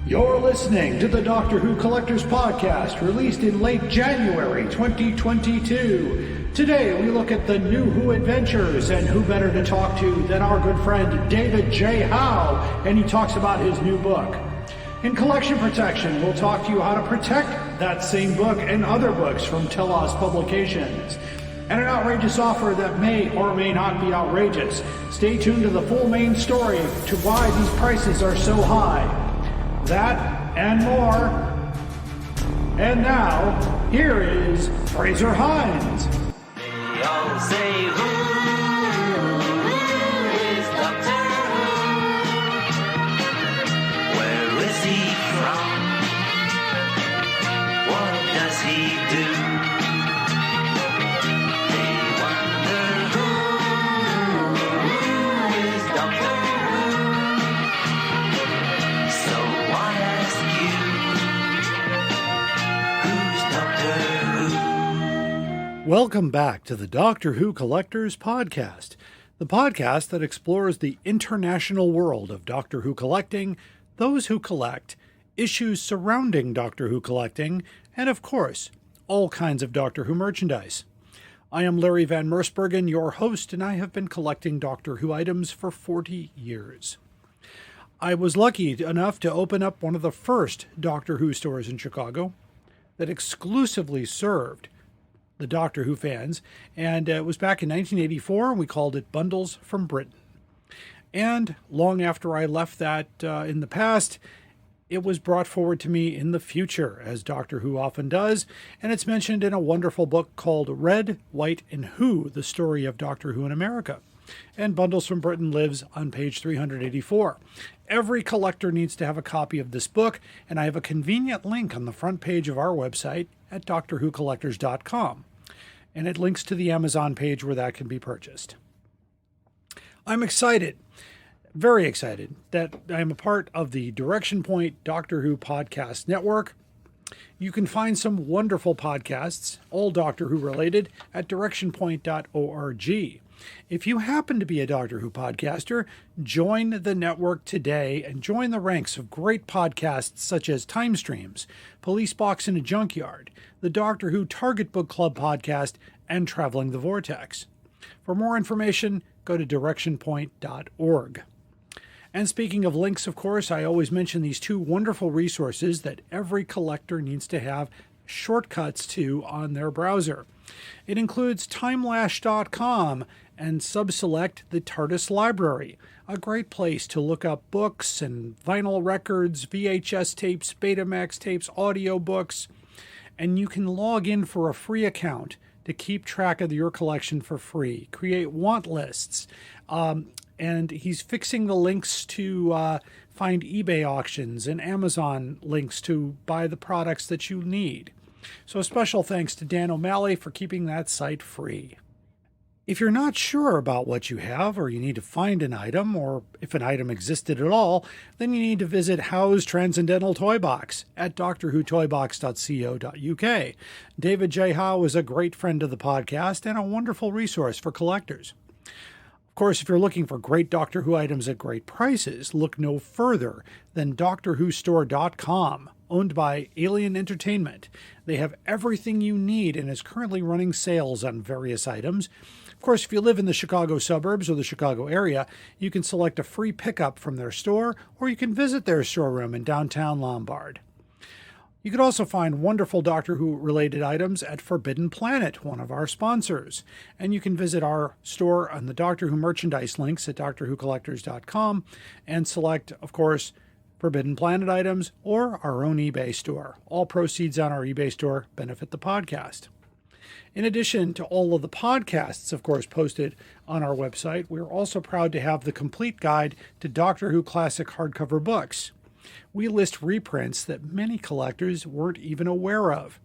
You're listening to the Doctor Who Collectors Podcast, released in late January 2022. Today we look at the new Who adventures, and who better to talk to than our good friend David J. Howe, and he talks about his new book. In Collection Protection, we'll talk to you how to protect that same book and other books from Telos Publications. And an outrageous offer that may or may not be outrageous. Stay tuned to the full main story to why these prices are so high. That and more. And now, here is Fraser Hines. They all say, who is Doctor Who? Where is he from? What does he do? They wonder who is Doctor Who? So I ask you, who's Doctor Who? Welcome back to the Doctor Who Collectors Podcast, the podcast that explores the international world of Doctor Who collecting, those who collect, issues surrounding Doctor Who collecting, and of course, all kinds of Doctor Who merchandise. I am Larry Van Mersbergen, your host, and I have been collecting Doctor Who items for 40 years. I was lucky enough to open up one of the first Doctor Who stores in Chicago that exclusively served the Doctor Who fans, and it was back in 1984, and we called it Bundles from Britain. And long after I left that in the past, it was brought forward to me in the future, as Doctor Who often does, and it's mentioned in a wonderful book called Red, White, and Who, The Story of Doctor Who in America. And Bundles from Britain lives on page 384. Every collector needs to have a copy of this book, and I have a convenient link on the front page of our website at drwhocollectors.com. And it links to the Amazon page where that can be purchased. I'm excited, very excited, that I'm a part of the Direction Point Doctor Who Podcast Network. You can find some wonderful podcasts, all Doctor Who related, at directionpoint.org. If you happen to be a Doctor Who podcaster, join the network today and join the ranks of great podcasts such as Time Streams, Police Box in a Junkyard, the Doctor Who Target Book Club podcast, and Traveling the Vortex. For more information, go to directionpoint.org. And speaking of links, of course, I always mention these two wonderful resources that every collector needs to have shortcuts to on their browser. It includes timelash.com and subselect the TARDIS Library, a great place to look up books and vinyl records, VHS tapes, Betamax tapes, audiobooks, and you can log in for a free account to keep track of your collection for free. Create want lists. And he's fixing the links to find eBay auctions and Amazon links to buy the products that you need. So special thanks to Dan O'Malley for keeping that site free. If you're not sure about what you have, or you need to find an item, or if an item existed at all, then you need to visit Howe's Transcendental Toy Box at drwhotoybox.co.uk. David J. Howe is a great friend of the podcast and a wonderful resource for collectors. Of course, if you're looking for great Doctor Who items at great prices, look no further than DoctorWhoStore.com, owned by Alien Entertainment. They have everything you need and is currently running sales on various items. Of course, if you live in the Chicago suburbs or the Chicago area, you can select a free pickup from their store, or you can visit their storeroom in downtown Lombard. You can also find wonderful Doctor Who-related items at Forbidden Planet, one of our sponsors. And you can visit our store on the Doctor Who merchandise links at drwhocollectors.com and select, of course, Forbidden Planet items or our own eBay store. All proceeds on our eBay store benefit the podcast. In addition to all of the podcasts, of course, posted on our website, we're also proud to have the complete guide to Doctor Who classic hardcover books. We list reprints that many collectors weren't even aware of.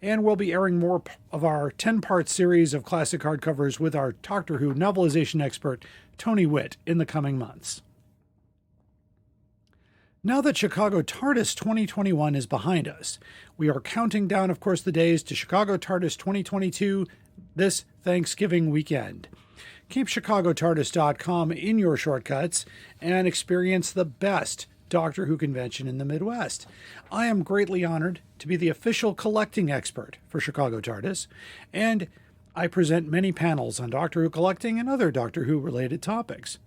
And we'll be airing more of our 10-part series of classic hardcovers with our Doctor Who novelization expert, Tony Witt, in the coming months. Now that Chicago TARDIS 2021 is behind us, we are counting down, of course, the days to Chicago TARDIS 2022 this Thanksgiving weekend. Keep ChicagoTARDIS.com in your shortcuts and experience the best Doctor Who convention in the Midwest. I am greatly honored to be the official collecting expert for Chicago TARDIS, and I present many panels on Doctor Who collecting and other Doctor Who related topics.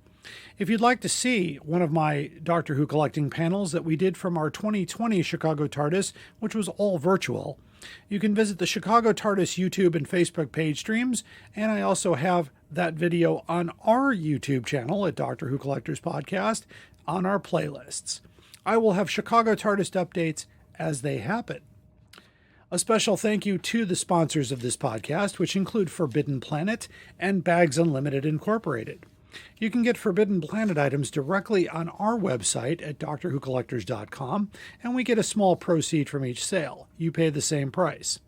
If you'd like to see one of my Doctor Who collecting panels that we did from our 2020 Chicago TARDIS, which was all virtual, you can visit the Chicago TARDIS YouTube and Facebook page streams, and I also have that video on our YouTube channel at Doctor Who Collectors Podcast on our playlists. I will have Chicago TARDIS updates as they happen. A special thank you to the sponsors of this podcast, which include Forbidden Planet and Bags Unlimited Incorporated. You can get Forbidden Planet items directly on our website at DoctorWhoCollectors.com, and we get a small proceed from each sale. You pay the same price.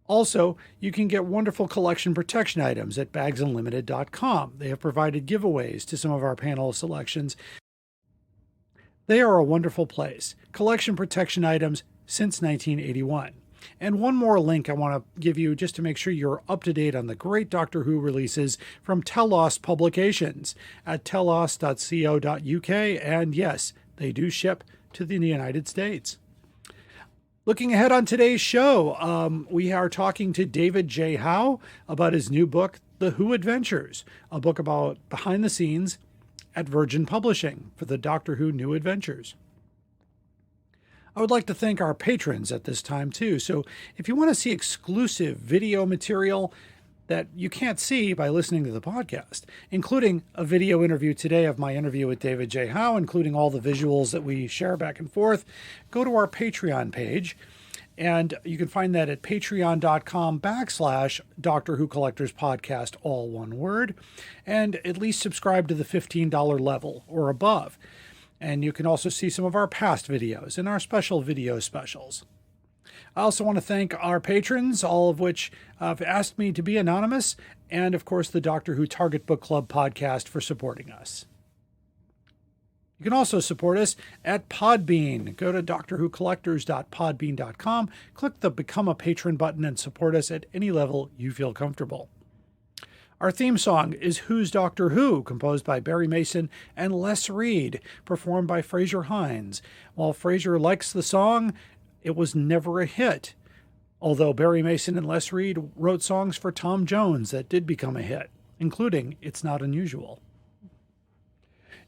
Also, you can get wonderful collection protection items at BagsUnlimited.com. They have provided giveaways to some of our panel selections. They are a wonderful place. Collection protection items since 1981. And one more link I want to give you just to make sure you're up to date on the great Doctor Who releases from Telos Publications at telos.co.uk. And yes, they do ship to the United States. Looking ahead on today's show, we are talking to David J. Howe about his new book, The Who Adventures, a book about behind the scenes at Virgin Publishing for the Doctor Who New Adventures. I would like to thank our patrons at this time, too. So if you want to see exclusive video material that you can't see by listening to the podcast, including a video interview today of my interview with David J. Howe, including all the visuals that we share back and forth, go to our Patreon page. And you can find that at patreon.com/Doctor Who Collectors Podcast, all one word. And at least subscribe to the $15 level or above. And you can also see some of our past videos and our special video specials. I also want to thank our patrons, all of which have asked me to be anonymous, and of course the Doctor Who Target Book Club podcast for supporting us. You can also support us at Podbean. Go to drwhocollectors.podbean.com, click the Become a Patron button, and support us at any level you feel comfortable. Our theme song is Who's Doctor Who, composed by Barry Mason and Les Reed, performed by Fraser Hines. While Fraser likes the song, it was never a hit, although Barry Mason and Les Reed wrote songs for Tom Jones that did become a hit, including It's Not Unusual.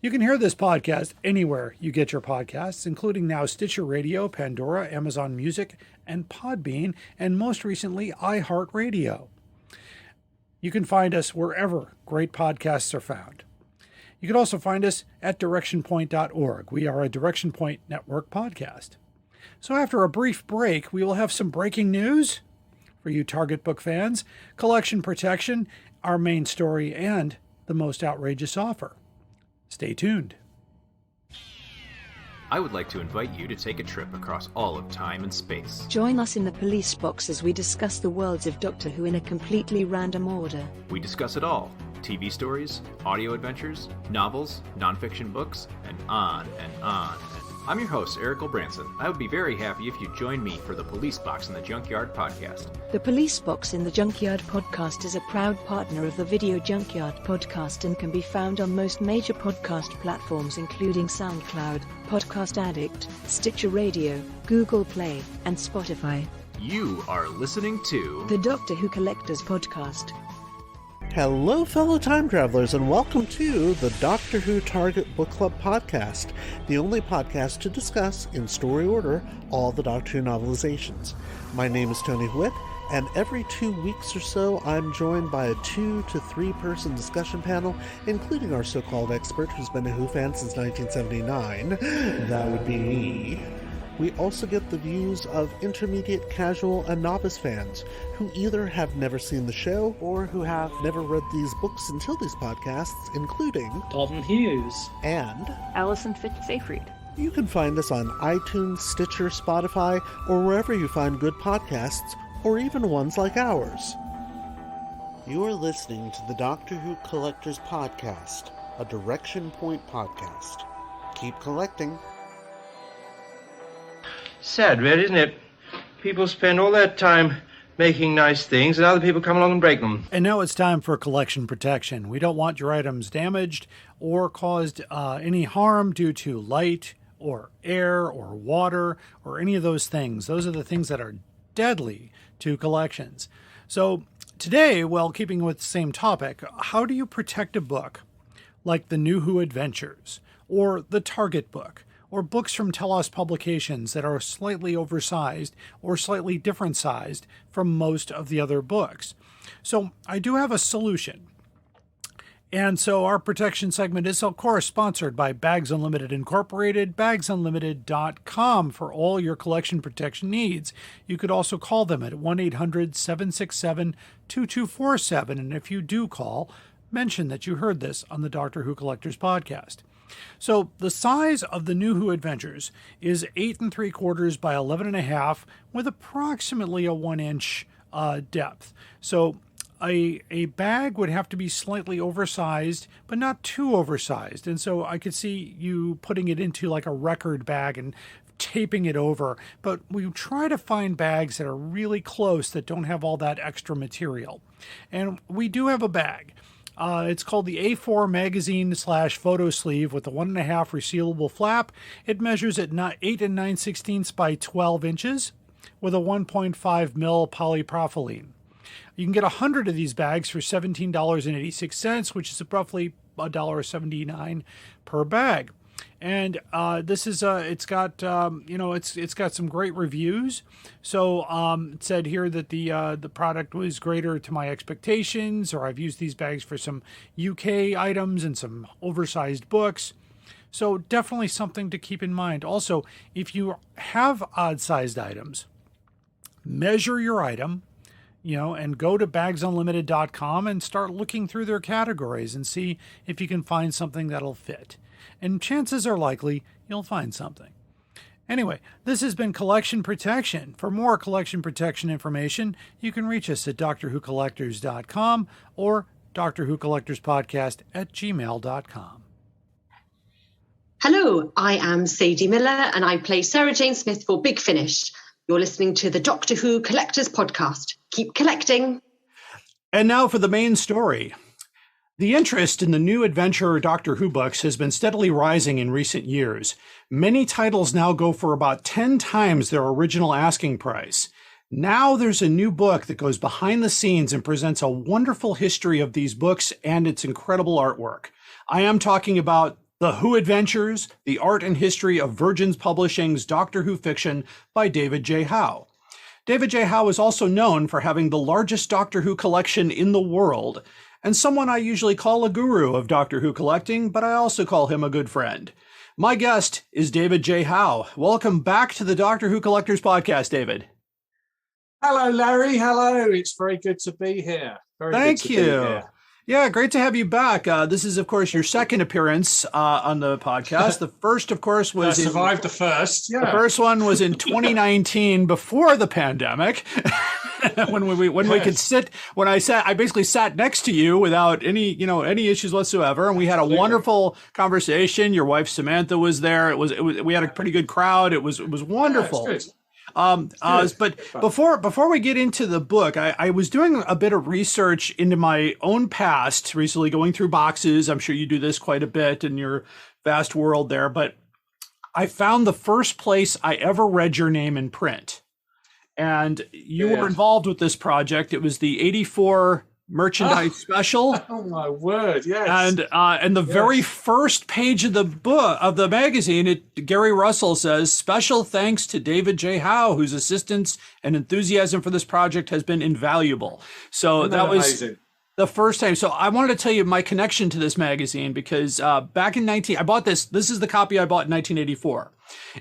You can hear this podcast anywhere you get your podcasts, including now Stitcher Radio, Pandora, Amazon Music, and Podbean, and most recently iHeartRadio. You can find us wherever great podcasts are found. You can also find us at directionpoint.org. We are a Direction Point Network podcast. So after a brief break, we will have some breaking news for you Target book fans, collection protection, our main story, and the most outrageous offer. Stay tuned. I would like to invite you to take a trip across all of time and space. Join us in the police box as we discuss the worlds of Doctor Who in a completely random order. We discuss it all. TV stories, audio adventures, novels, nonfiction books, and on and on. I'm your host, Eric Branson. I would be very happy if you joined me for the Police Box in the Junkyard podcast. The Police Box in the Junkyard podcast is a proud partner of the Video Junkyard podcast and can be found on most major podcast platforms including SoundCloud, Podcast Addict, Stitcher Radio, Google Play, and Spotify. You are listening to The Doctor Who Collectors Podcast. Hello, fellow time travelers, and welcome to the Doctor Who Target Book Club podcast, the only podcast to discuss, in story order, all the Doctor Who novelizations. My name is Tony Whitt, and every 2 weeks or so, I'm joined by a 2 to 3 person discussion panel, including our so-called expert who's been a Who fan since 1979. That would be me. We also get the views of intermediate, casual, and novice fans who either have never seen the show or who have never read these books until these podcasts, including Dalton Hughes and Alison Fitz-Seyfried. You can find us on iTunes, Stitcher, Spotify, or wherever you find good podcasts, or even ones like ours. You are listening to the Doctor Who Collectors Podcast, a Direction Point podcast. Keep collecting. Sad, Red, isn't it? People spend all that time making nice things, and other people come along and break them. And now it's time for collection protection. We don't want your items damaged or caused any harm due to light or air or water or any of those things. Those are the things that are deadly to collections. So today, well, keeping with the same topic, how do you protect a book like the New Who Adventures or the Target book, or books from Telos Publications that are slightly oversized or slightly different sized from most of the other books? So I do have a solution. And so our protection segment is, of course, sponsored by Bags Unlimited Incorporated, bagsunlimited.com for all your collection protection needs. You could also call them at 1-800-767-2247. And if you do call, mention that you heard this on the Doctor Who Collectors podcast. So the size of the New Who Adventures is 8 3/4 by 11 1/2 with approximately a 1-inch depth. So a bag would have to be slightly oversized, but not too oversized. And so I could see you putting it into like a record bag and taping it over. But we try to find bags that are really close that don't have all that extra material. And we do have a bag. It's called the A4 magazine / photo sleeve with a 1 1/2 resealable flap. It measures at 8 9/16 by 12 inches with a 1.5 mil polypropylene. You can get 100 of these bags for $17.86, which is roughly $1.79 per bag. And this is it's got it's got some great reviews. So it said here that the product was greater to my expectations, or I've used these bags for some UK items and some oversized books. So definitely something to keep in mind. Also, if you have odd-sized items, measure your item, and go to bagsunlimited.com and start looking through their categories and see if you can find something that'll fit. And chances are likely you'll find something. Anyway, this has been Collection Protection. For more collection protection information, you can reach us at drwhocollectors.com or drwhocollectorspodcast@gmail.com. Hello, I am Sadie Miller and I play Sarah Jane Smith for Big Finish. You're listening to the Doctor Who Collectors Podcast. Keep collecting. And now for the main story. The interest in the new adventure Doctor Who books has been steadily rising in recent years. Many titles now go for about 10 times their original asking price. Now there's a new book that goes behind the scenes and presents a wonderful history of these books and its incredible artwork. I am talking about The Who Adventures, the art and history of Virgins Publishing's Doctor Who fiction by David J. Howe. David J. Howe is also known for having the largest Doctor Who collection in the world, and someone I usually call a guru of Doctor Who collecting, but I also call him a good friend. My guest is David J. Howe. Welcome back to the Doctor Who Collectors Podcast, David. Hello, Larry. Hello. It's very good to be here. Thank you. Yeah, great to have you back. This is, of course, your second appearance on the podcast. The first, of course, was I survived the first. Yeah. The first one was in 2019, before the pandemic, when we could sit. When I basically sat next to you without any issues whatsoever, and we had a wonderful conversation. Your wife Samantha was there. It was we had a pretty good crowd. It was wonderful. Yeah, it's good. But before we get into the book, I was doing a bit of research into my own past recently, going through boxes. I'm sure you do this quite a bit in your vast world there, but I found the first place I ever read your name in print. And you were involved with this project. It was the 84 merchandise special. Oh my word! Yes. And the very first page of the book of the magazine, Gary Russell says, "Special thanks to David J. Howe, whose assistance and enthusiasm for this project has been invaluable." So that was amazing. The first time. So I wanted to tell you my connection to this magazine because back in I bought this. This is the copy I bought in 1984.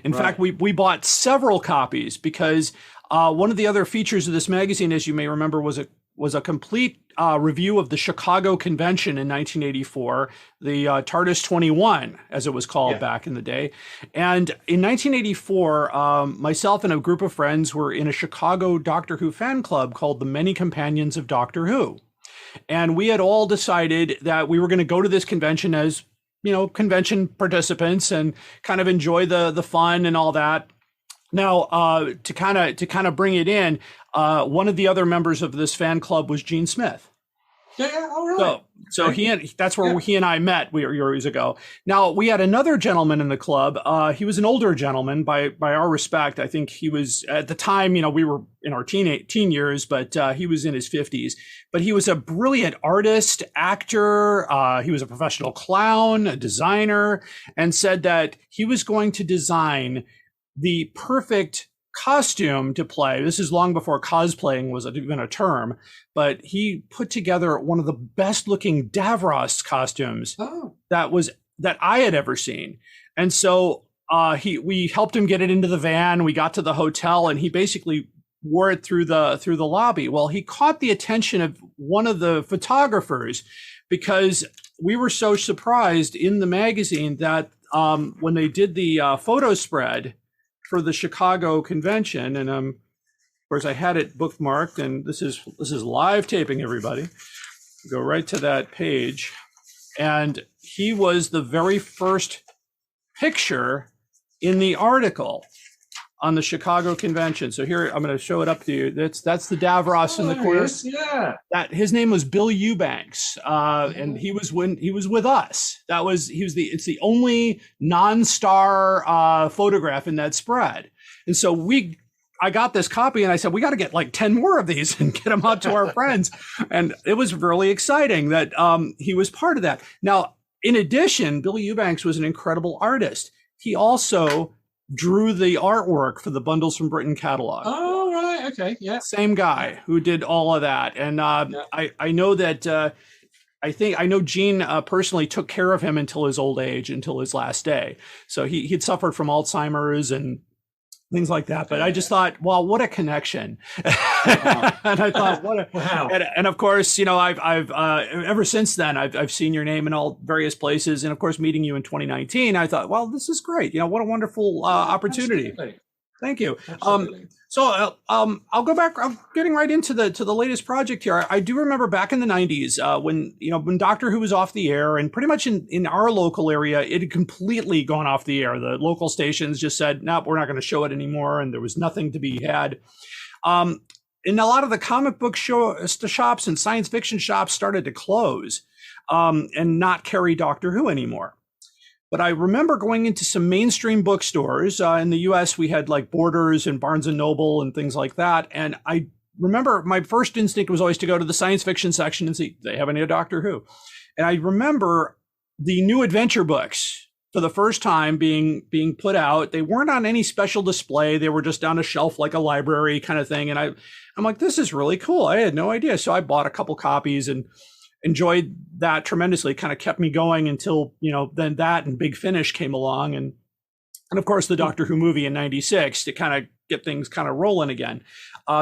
In fact, we bought several copies because one of the other features of this magazine, as you may remember, was a complete review of the Chicago Convention in 1984, the TARDIS 21, as it was called back in the day. And in 1984, myself and a group of friends were in a Chicago Doctor Who fan club called the Many Companions of Doctor Who. And we had all decided that we were going to go to this convention as, convention participants and kind of enjoy the fun and all that. Now, to kind of bring it in, one of the other members of this fan club was Gene Smith. Yeah, all right. So that's where he and I met years ago. Now, we had another gentleman in the club. He was an older gentleman by our respect. I think he was, at the time, we were in our teen years, but he was in his 50s. But he was a brilliant artist, actor. He was a professional clown, a designer, and said that he was going to design the perfect costume to play. This is long before cosplaying was even a term, but he put together one of the best looking Davros costumes that I had ever seen. And so we helped him get it into the van. We got to the hotel and he basically wore it through the lobby. Well, he caught the attention of one of the photographers because we were so surprised in the magazine that when they did the photo spread for the Chicago convention, and of course I had it bookmarked, and this is live taping, everybody. Go right to that page, and he was the very first picture in the article on the Chicago convention. So here I'm going to show it up to you. That's the Davros in the corner. Yes, yeah. That his name was Bill Eubanks, and he was with us. It's the only non-star photograph in that spread. And so I got this copy and I said, we got to get like 10 more of these and get them out to our friends. And it was really exciting that he was part of that. Now, in addition, Bill Eubanks was an incredible artist. He also drew the artwork for the Bundles from Britain catalog. Oh, right. Okay. Yeah. Same guy who did all of that. And I know that I know Gene personally took care of him until his old age, until his last day. So he'd suffered from Alzheimer's and things like that. But I just thought, well, what a connection. And I thought, wow. And of course, I've ever since then, I've seen your name in all various places. And of course, meeting you in 2019, I thought, well, this is great. What a wonderful opportunity. Absolutely. Thank you. Absolutely. So I'll go back. I'm getting right into the latest project here. I do remember back in the 90s when Doctor Who was off the air, and pretty much in our local area, it had completely gone off the air. The local stations just said, nope, we're not going to show it anymore. And there was nothing to be had. And a lot of the comic book shops and science fiction shops started to close and not carry Doctor Who anymore. But I remember going into some mainstream bookstores. In the US, we had like Borders and Barnes & Noble and things like that. And I remember my first instinct was always to go to the science fiction section and see, do they have any of Doctor Who? And I remember the new adventure books for the first time being put out. They weren't on any special display. They were just on a shelf like a library kind of thing. And I'm like, this is really cool. I had no idea. So I bought a couple copies and enjoyed that tremendously. Kind of kept me going until, then that and Big Finish came along. And of course, the Doctor Who movie in 96 to kind of get things kind of rolling again.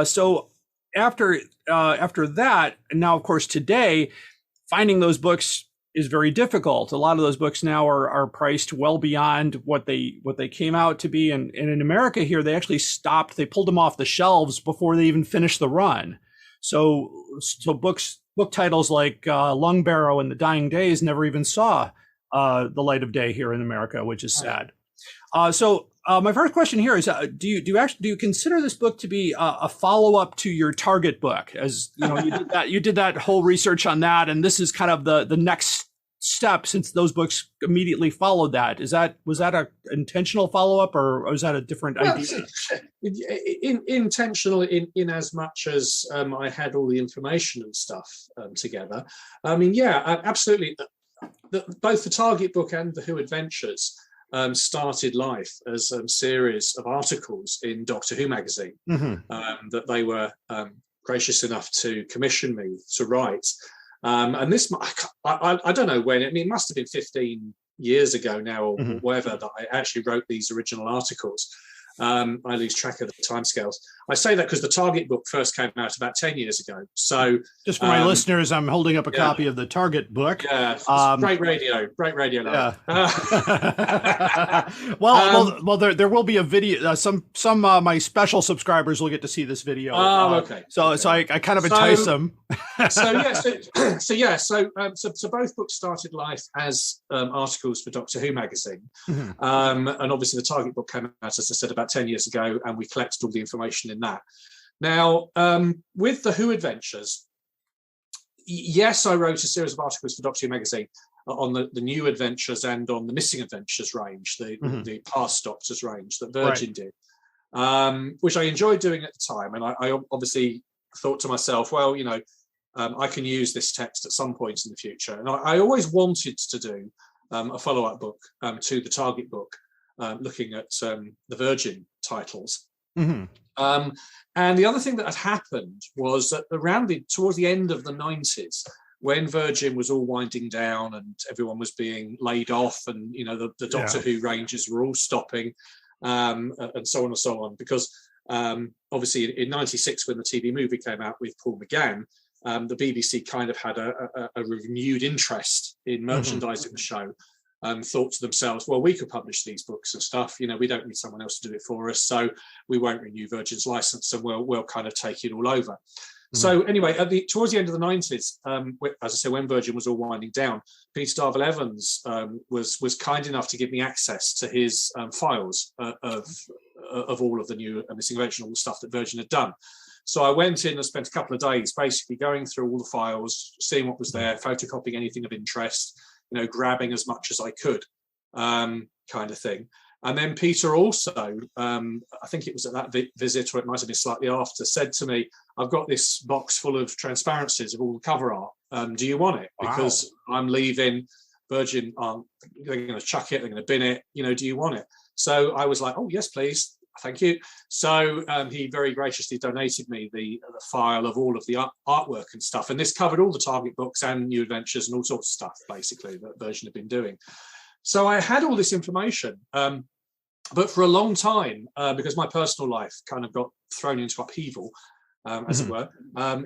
So after that, and now, of course, today, finding those books is very difficult. A lot of those books now are priced well beyond what they came out to be. And in America here, they actually they pulled them off the shelves before they even finished the run. So book titles like Lungbarrow and The Dying Days never even saw the light of day here in America, which is sad. So my first question here is: do you consider this book to be a follow-up to your Target book? As you did that whole research on that, and this is kind of the next step, since those books immediately followed that. Was that an intentional follow-up, or was that a different idea? Intentional in as much as I had all the information and stuff together. I mean, yeah, absolutely. Both the Target book and the Who Adventures started life as a series of articles in Doctor Who magazine that they were gracious enough to commission me to write. And this, I don't know when. I mean, it must have been 15 years ago now, or whatever, that I actually wrote these original articles. I lose track of the timescales. I say that because the Target book first came out about 10 years ago. So, just for my listeners, I'm holding up a copy of the Target book. Yeah, great radio. Yeah. Well, there will be a video. Some my special subscribers will get to see this video. Oh, okay. So I kind of entice them. So both books started life as articles for Doctor Who magazine, and obviously the Target book came out, as I said, about about 10 years ago, and we collected all the information in that. Now, with the Who Adventures, yes, I wrote a series of articles for Doctor Who magazine on the new adventures and on the missing adventures range, the past Doctors range that Virgin did, which I enjoyed doing at the time. And I obviously thought to myself, well, I can use this text at some point in the future. And I always wanted to do a follow-up book to the Target book, looking at the Virgin titles. And the other thing that had happened was that towards the end of the 90s, when Virgin was all winding down and everyone was being laid off, and the Doctor Who ranges were all stopping, and so on and so on, because obviously in 96, when the TV movie came out with Paul McGann, the BBC kind of had a renewed interest in merchandising the show, thought to themselves, well, we could publish these books and stuff, we don't need someone else to do it for us, so we won't renew Virgin's license, and we'll kind of take it all over. So anyway, towards the end of the 90s, as I said, when Virgin was all winding down, Peter Darvill-Evans was kind enough to give me access to his files of all of the new missing adventures, all the stuff that Virgin had done. So I went in and spent a couple of days basically going through all the files, seeing what was there, photocopying anything of interest, grabbing as much as I could, kind of thing. And then Peter also, I think it was at that visit, or it might have been slightly after, said to me, I've got this box full of transparencies of all the cover art. Do you want it? Because I'm leaving. Virgin, they're going to chuck it, they're going to bin it. Do you want it? So I was like, oh, yes, please. Thank you. So he very graciously donated me the file of all of the artwork and stuff. And this covered all the Target books and New Adventures and all sorts of stuff, basically, that Virgin had been doing. So I had all this information. But for a long time, because my personal life kind of got thrown into upheaval, as it were,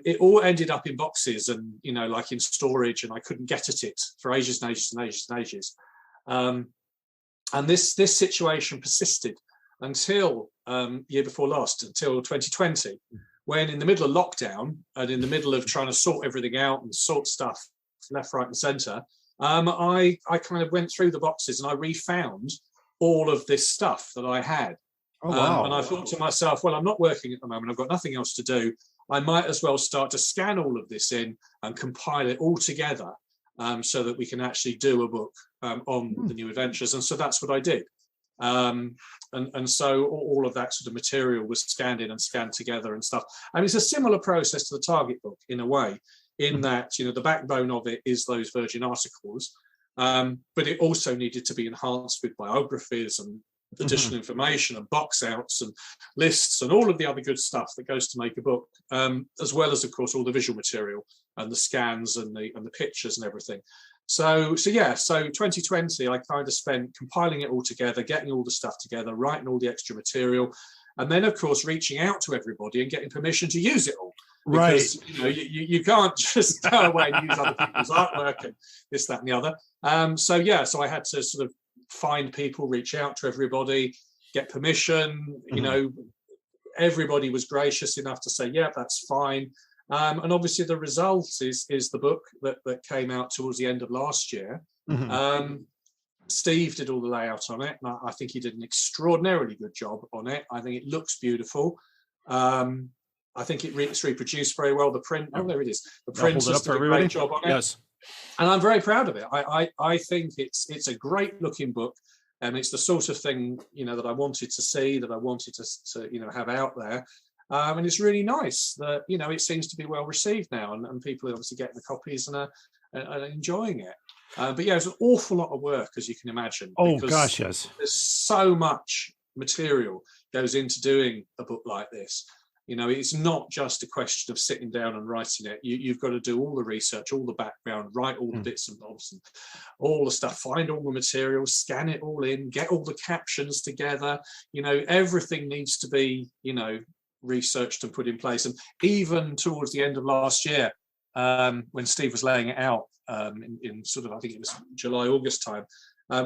it all ended up in boxes and, like in storage, and I couldn't get at it for ages and ages and ages and ages. And this situation persisted until year before last, until 2020, when in the middle of lockdown and in the middle of trying to sort everything out and sort stuff left, right and centre, I kind of went through the boxes and I refound all of this stuff that I had. Oh, wow. And I thought to myself, well, I'm not working at the moment. I've got nothing else to do. I might as well start to scan all of this in and compile it all together so that we can actually do a book on the New Adventures. And so that's what I did. And so all of that sort of material was scanned in and scanned together and stuff. And it's a similar process to the Target book in a way, in that, the backbone of it is those Virgin articles. But it also needed to be enhanced with biographies and additional information and box outs and lists and all of the other good stuff that goes to make a book, as well as, of course, all the visual material and the scans and the pictures and everything. So 2020, I kind of spent compiling it all together, getting all the stuff together, writing all the extra material, and then, of course, reaching out to everybody and getting permission to use it all. Because, you can't just go away and use other people's artwork and this, that, and the other. So I had to sort of find people, reach out to everybody, get permission. Everybody was gracious enough to say, yeah, that's fine. And obviously the result is the book that came out towards the end of last year. Steve did all the layout on it, and I think he did an extraordinarily good job on it. I think it looks beautiful. I think it's reproduced very well. The print, there it is. The print did a great job on it. Yes. And I'm very proud of it. I think it's a great looking book, and it's the sort of thing that I wanted to see, that I wanted to have out there. And it's really nice that it seems to be well received now, and people are obviously getting the copies and are enjoying it. But yeah, it's an awful lot of work, as you can imagine. Oh gosh, yes. There's so much material goes into doing a book like this. It's not just a question of sitting down and writing it. You've got to do all the research, all the background, write all the bits and bobs and all the stuff, find all the material, scan it all in, get all the captions together. Everything needs to be, researched and put in place. And even towards the end of last year, when Steve was laying it out in sort of, I think it was July, August time,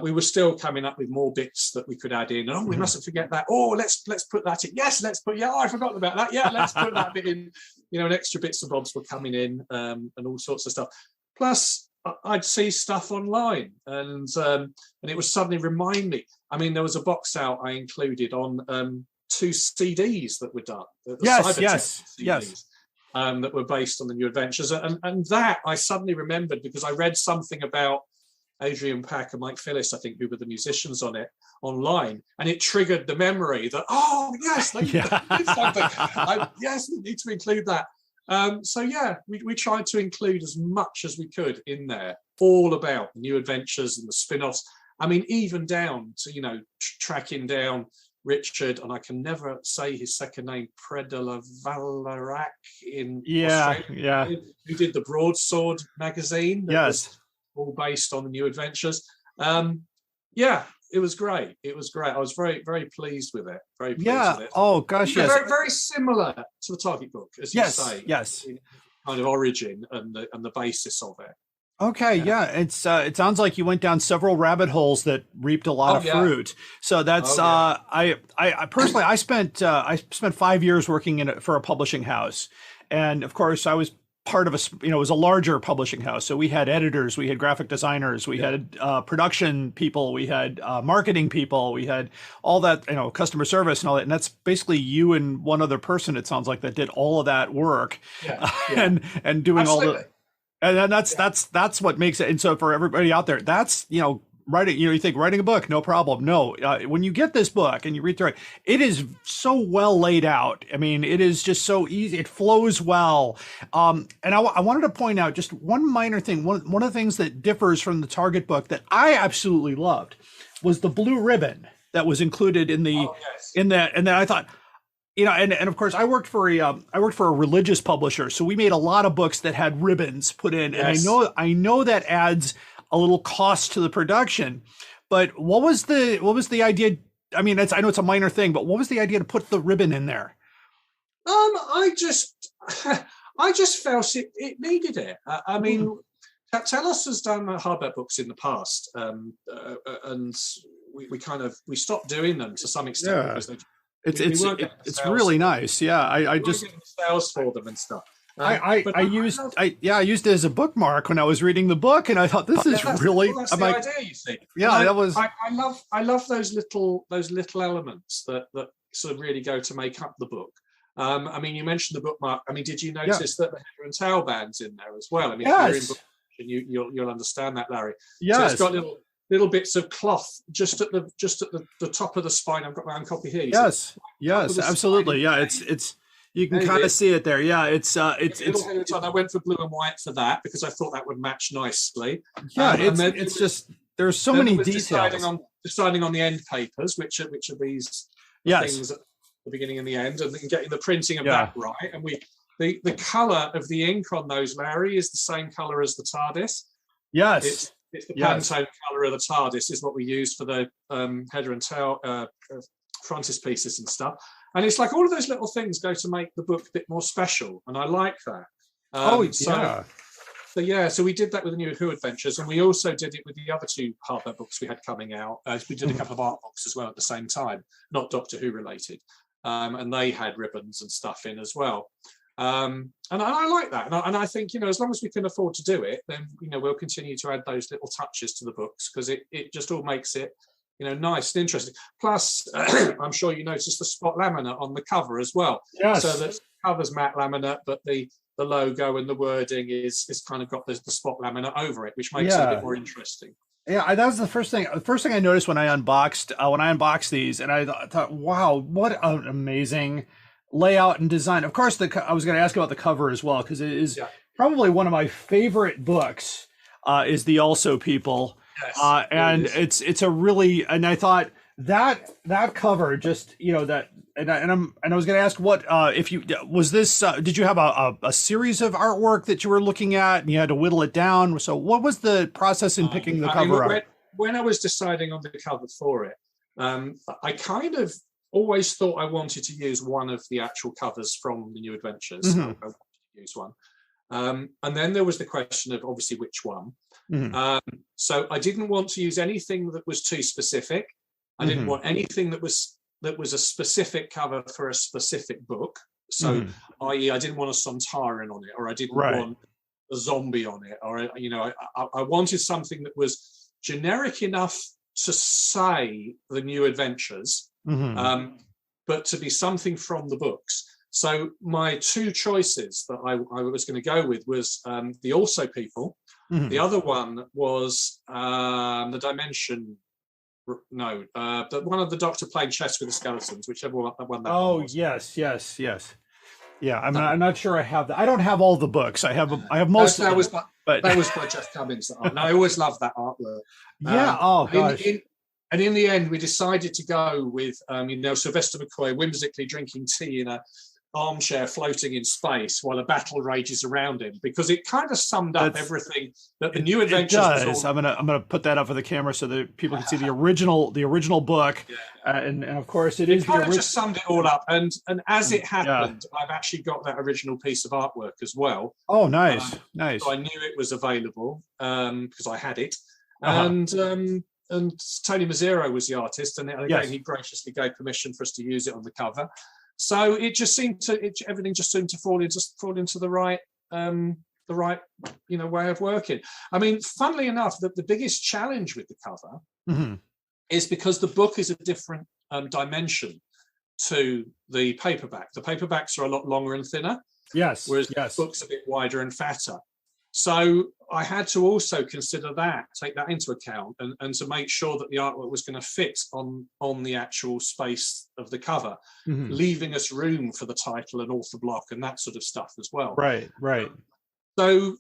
we were still coming up with more bits that we could add in. And, we mustn't forget that. Oh, let's put that in. Yes, let's put. Yeah, I forgot about that. Yeah, let's put that bit in. And extra bits and bobs were coming in, and all sorts of stuff. Plus, I'd see stuff online, and it would suddenly remind me. I mean, there was a box out I included on 2 CDs that were done. The Yes. CDs, that were based on the New Adventures, and that I suddenly remembered because I read something about Adrian Pack and Mike Phillis, I think, who were the musicians on it, online, and it triggered the memory that, oh yes, they did something. Yes, we need to include that. So yeah, we tried to include as much as we could in there, all about New Adventures and the spin-offs. I mean, even down to tracking down Richard, and I can never say his second name, Predalavallarak in Australia, who did the Broadsword magazine. That was all based on the New Adventures. It was great. It was great. I was very, very pleased with it. Very pleased with it. Oh gosh, yes. Very, very similar to the Target book, as you say. Yes. In kind of origin and the basis of it. Okay, it sounds like you went down several rabbit holes that reaped a lot of fruit. So that's I personally I spent 5 years working for a publishing house, and of course I was part of it was a larger publishing house. So we had editors, we had graphic designers, we had production people, we had marketing people, we had all that, customer service and all that. And that's basically you and one other person, it sounds like, that did all of that work and doing all the, and that's what makes it. And so for everybody out there, that's, writing, you think writing a book, no problem. No, when you get this book and you read through it, it is so well laid out. I mean, it is just so easy. It flows well. And I wanted to point out just one minor thing. One of the things that differs from the Target book that I absolutely loved was the blue ribbon that was included in the in that. And then I thought, and of course I worked for a religious publisher, so we made a lot of books that had ribbons put in, and I know that adds a little cost to the production, but what was the idea? I mean, I know it's a minor thing, but what was the idea to put the ribbon in there? I just felt it needed it. I mean, Tellus has done hardback books in the past, and we stopped doing them to some extent because it's really nice. Yeah, I just getting sales for them and stuff. I used it as a bookmark when I was reading the book, and I thought this is really. Well, that's the idea, you see. Yeah, that was. I love those little elements that sort of really go to make up the book. I mean, you mentioned the bookmark. I mean, did you notice that the header and tail band's in there as well? I mean, if you're in book, you'll understand that, Larry. Yes. So it's got little bits of cloth just at the top of the spine. I've got my own copy here. Yes, absolutely. Yeah, it's. You can kind of see it there. Yeah, it's. I went for blue and white for that because I thought that would match nicely. Yeah, it's just there's so many details. Deciding on the end papers, which are these things at the beginning and the end, and then getting the printing of that right. And the colour of the ink on those, Larry, is the same colour as the TARDIS. Yes. It's the Pantone colour of the TARDIS is what we use for the header and tail frontispieces and stuff. And it's like all of those little things go to make the book a bit more special, and I like that. So we did that with the New Who Adventures, and we also did it with the other 2 hardback books we had coming out. We did a couple of art books as well at the same time, not Doctor Who related, and they had ribbons and stuff in as well. And I like that, and I think as long as we can afford to do it, then we'll continue to add those little touches to the books because it just all makes it nice and interesting. Plus, I'm sure you noticed the spot laminate on the cover as well. Yes. So the cover's matte laminate, but the logo and the wording is kind of got the spot laminate over it, which makes it a bit more interesting. Yeah, that was the first thing. The first thing I noticed when I unboxed these, and I thought, wow, what an amazing layout and design. Of course, I was going to ask about the cover as well because it is probably one of my favorite books. Is the Also People. Yes, and it's a really, and I thought that cover just that, and I was going to ask what if you was this did you have a series of artwork that you were looking at and you had to whittle it down? So what was the process in picking the cover up? When I was deciding on the cover for it, I kind of always thought I wanted to use one of the actual covers from the New Adventures. Mm-hmm. I wanted to use one. And then there was the question of obviously which one. Mm-hmm. So I didn't want to use anything that was too specific. I didn't want anything that was a specific cover for a specific book. So, i.e., I didn't want a Sontaran on it, or I didn't want a zombie on it, or I wanted something that was generic enough to say the New Adventures, but to be something from the books. So my two choices that I was going to go with was the Also People. The other one was the Dimension. No, one of the Doctor playing chess with the skeletons, whichever one that one was. Yes. Yeah, I'm not sure I have that. I don't have all the books. I have most of them. That was by Jeff Cummins. And I always loved that artwork. Yeah. Oh gosh. And in the end, we decided to go with Sylvester McCoy whimsically drinking tea in a armchair floating in space while a battle rages around him, because it kind of summed up everything that the New Adventures was all. I'm gonna put that up for the camera so that people can see the original book, and of course it is the original. Just summed it all up, and as it happened, I've actually got that original piece of artwork as well. Oh, nice. So I knew it was available because I had it, and Tony Mazzero was the artist, and again he graciously gave permission for us to use it on the cover. So it just seemed everything just seemed to fall into the right way of working. I mean, funnily enough, the biggest challenge with the cover is because the book is a different dimension to the paperback. The paperbacks are a lot longer and thinner, whereas the book's a bit wider and fatter. So I had to also take that into account, and to make sure that the artwork was going to fit on the actual space of the cover, leaving us room for the title and author block and that sort of stuff as well. Right. So,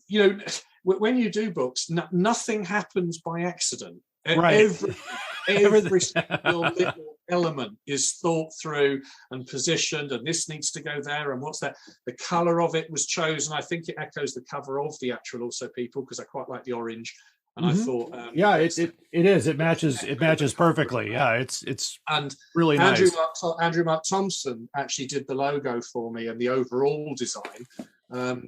when you do books, nothing happens by accident. Right. Every single little element is thought through and positioned, and this needs to go there, and what's that? The color of it was chosen. I think it echoes the cover of the actual Also People, because I quite like the orange, and I thought it matches perfectly. Yeah, it's really nice. Andrew Mark Thompson actually did the logo for me and the overall design,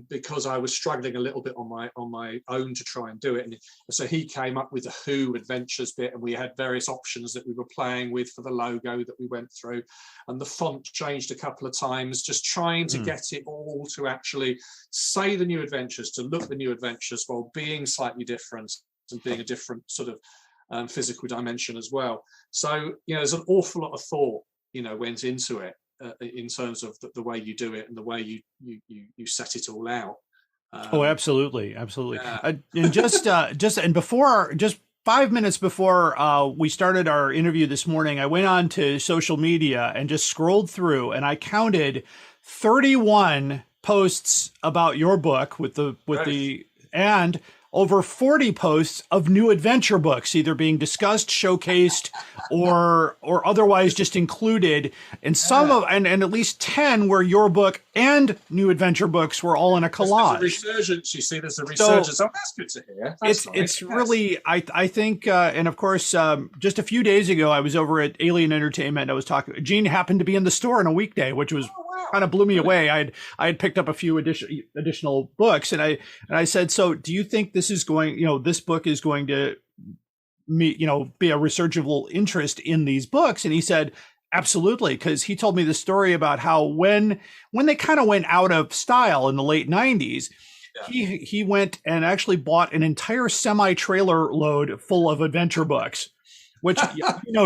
because I was struggling a little bit on my own to try and do it, and so he came up with the Who Adventures bit, and we had various options that we were playing with for the logo that we went through, and the font changed a couple of times, just trying to get it all to actually say the New Adventures, to look the New Adventures while being slightly different and being a different sort of physical dimension as well. So there's an awful lot of thought went into it. In terms of the way you do it and the way you set it all out. Absolutely. Yeah. And just 5 minutes before we started our interview this morning, I went on to social media and just scrolled through, and I counted 31 posts about your book and over 40 posts of new adventure books, either being discussed, showcased, or otherwise just included. And and at least 10 where your book and new adventure books were all in a collage. There's a resurgence. You see, there's a resurgence. So that's good to hear. It's really, I think, and of course, just a few days ago, I was over at Alien Entertainment. I was talking. Gene happened to be in the store on a weekday, which was kind of blew me away. I had picked up a few additional books, and I said, so do you think this is going, this book is going to be a resurgical interest in these books? And he said, absolutely, because he told me the story about how when they kind of went out of style in the late 90s, he went and actually bought an entire semi-trailer load full of adventure books, which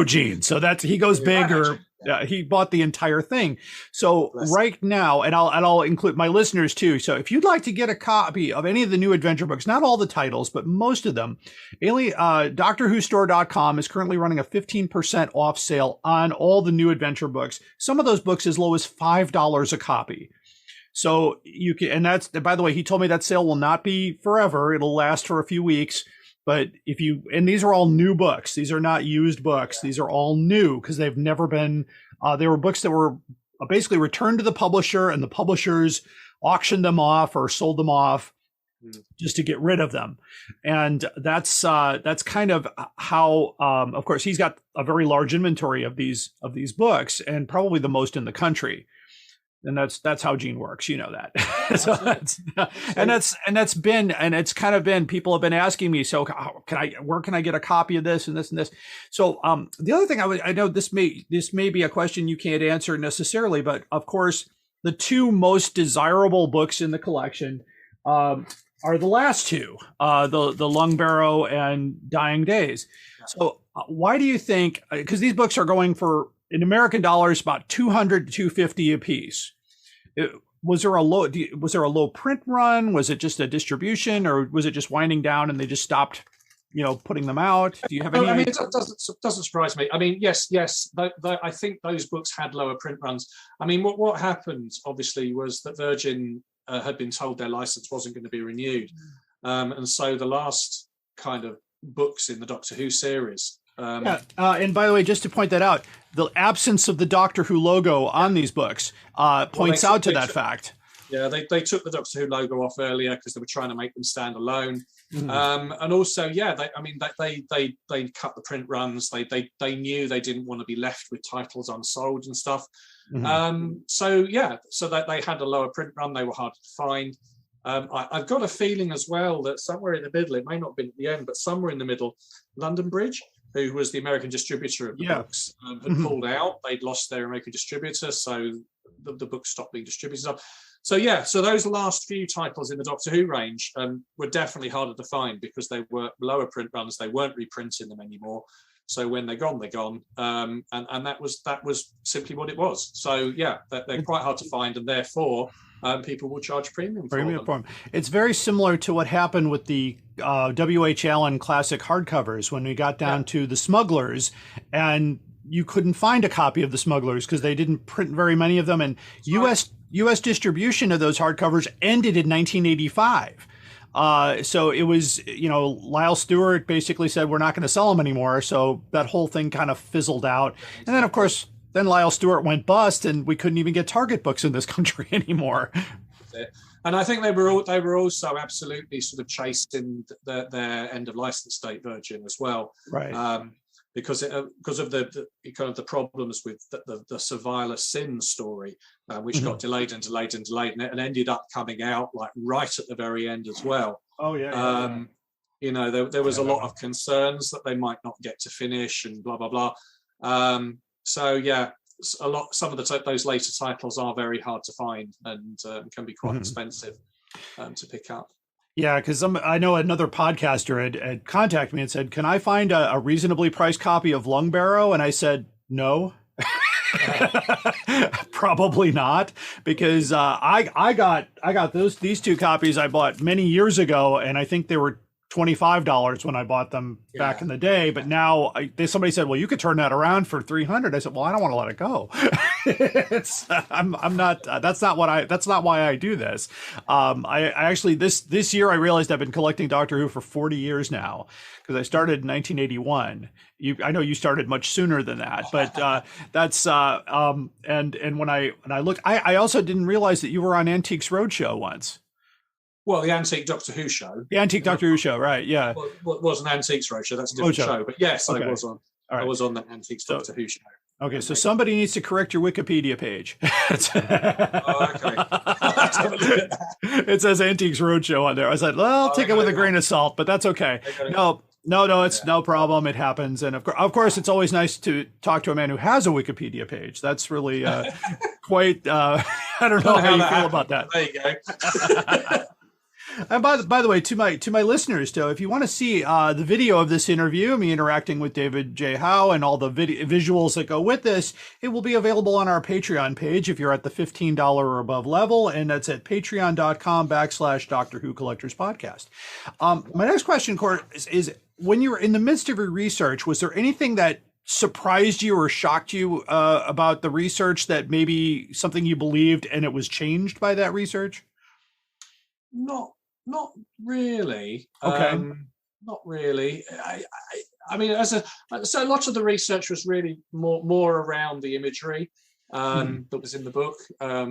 Gene, so that's he goes big, or he bought the entire thing. So right now, and I'll include my listeners too. So if you'd like to get a copy of any of the new adventure books, not all the titles, but most of them, DoctorWhoStore.com is currently running a 15% off sale on all the new adventure books. Some of those books as low as $5 a copy. So you can, and that's, by the way, he told me that sale will not be forever. It'll last for a few weeks. But and these are all new books. These are not used books. These are all new because they've never been, they were books that were basically returned to the publisher, and the publishers auctioned them off or sold them off just to get rid of them. And that's kind of how, of course, he's got a very large inventory of these books, and probably the most in the country. And that's how Gene works, that. So it's kind of been, people have been asking me, so where can I get a copy of this and this and this? So the other thing I know this may be a question you can't answer necessarily, but of course the two most desirable books in the collection, are the last two, the Lung Barrow and Dying Days. So why do you think? Because these books are going for, in American dollars, about $200 to $250 a piece. Was there a low print run? Was it just a distribution, or was it just winding down and they just stopped, putting them out? Do you have any? I mean, it doesn't surprise me. I mean, yes. I think those books had lower print runs. I mean, what happened obviously was that Virgin had been told their license wasn't going to be renewed, and so the last kind of books in the Doctor Who series. And by the way, just to point that out, the absence of the Doctor Who logo on these books points out to that fact. Yeah, they took the Doctor Who logo off earlier because they were trying to make them stand alone. And also, they cut the print runs. They knew they didn't want to be left with titles unsold and stuff. So that they had a lower print run. They were harder to find. I've got a feeling as well that somewhere in the middle, it may not have been at the end, but somewhere in the middle, London Bridge, who was the American distributor of the books, had pulled out. They'd lost their American distributor, so the book stopped being distributed. So those last few titles in the Doctor Who range were definitely harder to find because they were lower print runs. They weren't reprinting them anymore. So when they're gone, they're gone. And that was simply what it was. So they're quite hard to find, and therefore people will charge premium for them. It's very similar to what happened with the W.H. Allen classic hardcovers when we got down to The Smugglers, and you couldn't find a copy of The Smugglers because they didn't print very many of them, and U.S. distribution of those hardcovers ended in 1985. So it was, Lyle Stewart basically said, we're not going to sell them anymore. So that whole thing kind of fizzled out. And then, of course, Lyle Stewart went bust and we couldn't even get Target books in this country anymore. And I think they were also absolutely sort of chasing their end of license date, Virgin, as well. Right. Because of the kind of the problems with the Survivor Sin story, which got delayed and ended up coming out like right at the very end as well. Oh yeah. There was a lot of concerns that they might not get to finish and blah blah blah. Some of those later titles are very hard to find and can be quite expensive to pick up. Yeah, because I know another podcaster had contacted me and said, can I find a reasonably priced copy of Lung Barrow? And I said, no, probably not, because I got these two copies I bought many years ago, and I think they were $25 when I bought them back in the day. But now somebody said, well, you could turn that around for $300. I said, well, I don't want to let it go. That's not why I do this. I actually, this year I realized I've been collecting Doctor Who for 40 years now, because I started in 1981. I know you started much sooner than that, but that's and when I look, I also didn't realize that you were on Antiques Roadshow once. Well, the Antique Doctor Who show. The Antique Doctor Who show, right? Yeah. Well, it was an Antiques Roadshow. That's a different show. But yes, okay. I was on. Right. I was on the Antiques Doctor Who show. Okay, so somebody needs to correct your Wikipedia page. Okay. It says Antiques Roadshow on there. I said, well, I'll take it with a grain of salt, but that's okay. No, it's no problem. It happens. And of course, it's always nice to talk to a man who has a Wikipedia page. That's really quite, I don't know how you feel about that. There you go. And by the way, to my listeners, too, if you want to see the video of this interview, me interacting with David J. Howe and all the visuals that go with this, it will be available on our Patreon page if you're at the $15 or above level, and that's at patreon.com/Doctor Who Collectors Podcast. My next question, Court, is when you were in the midst of your research, was there anything that surprised you or shocked you about the research, that maybe something you believed and it was changed by that research? Not really. Okay. Not really. I mean, so a lot of the research was really more around the imagery that was in the book. I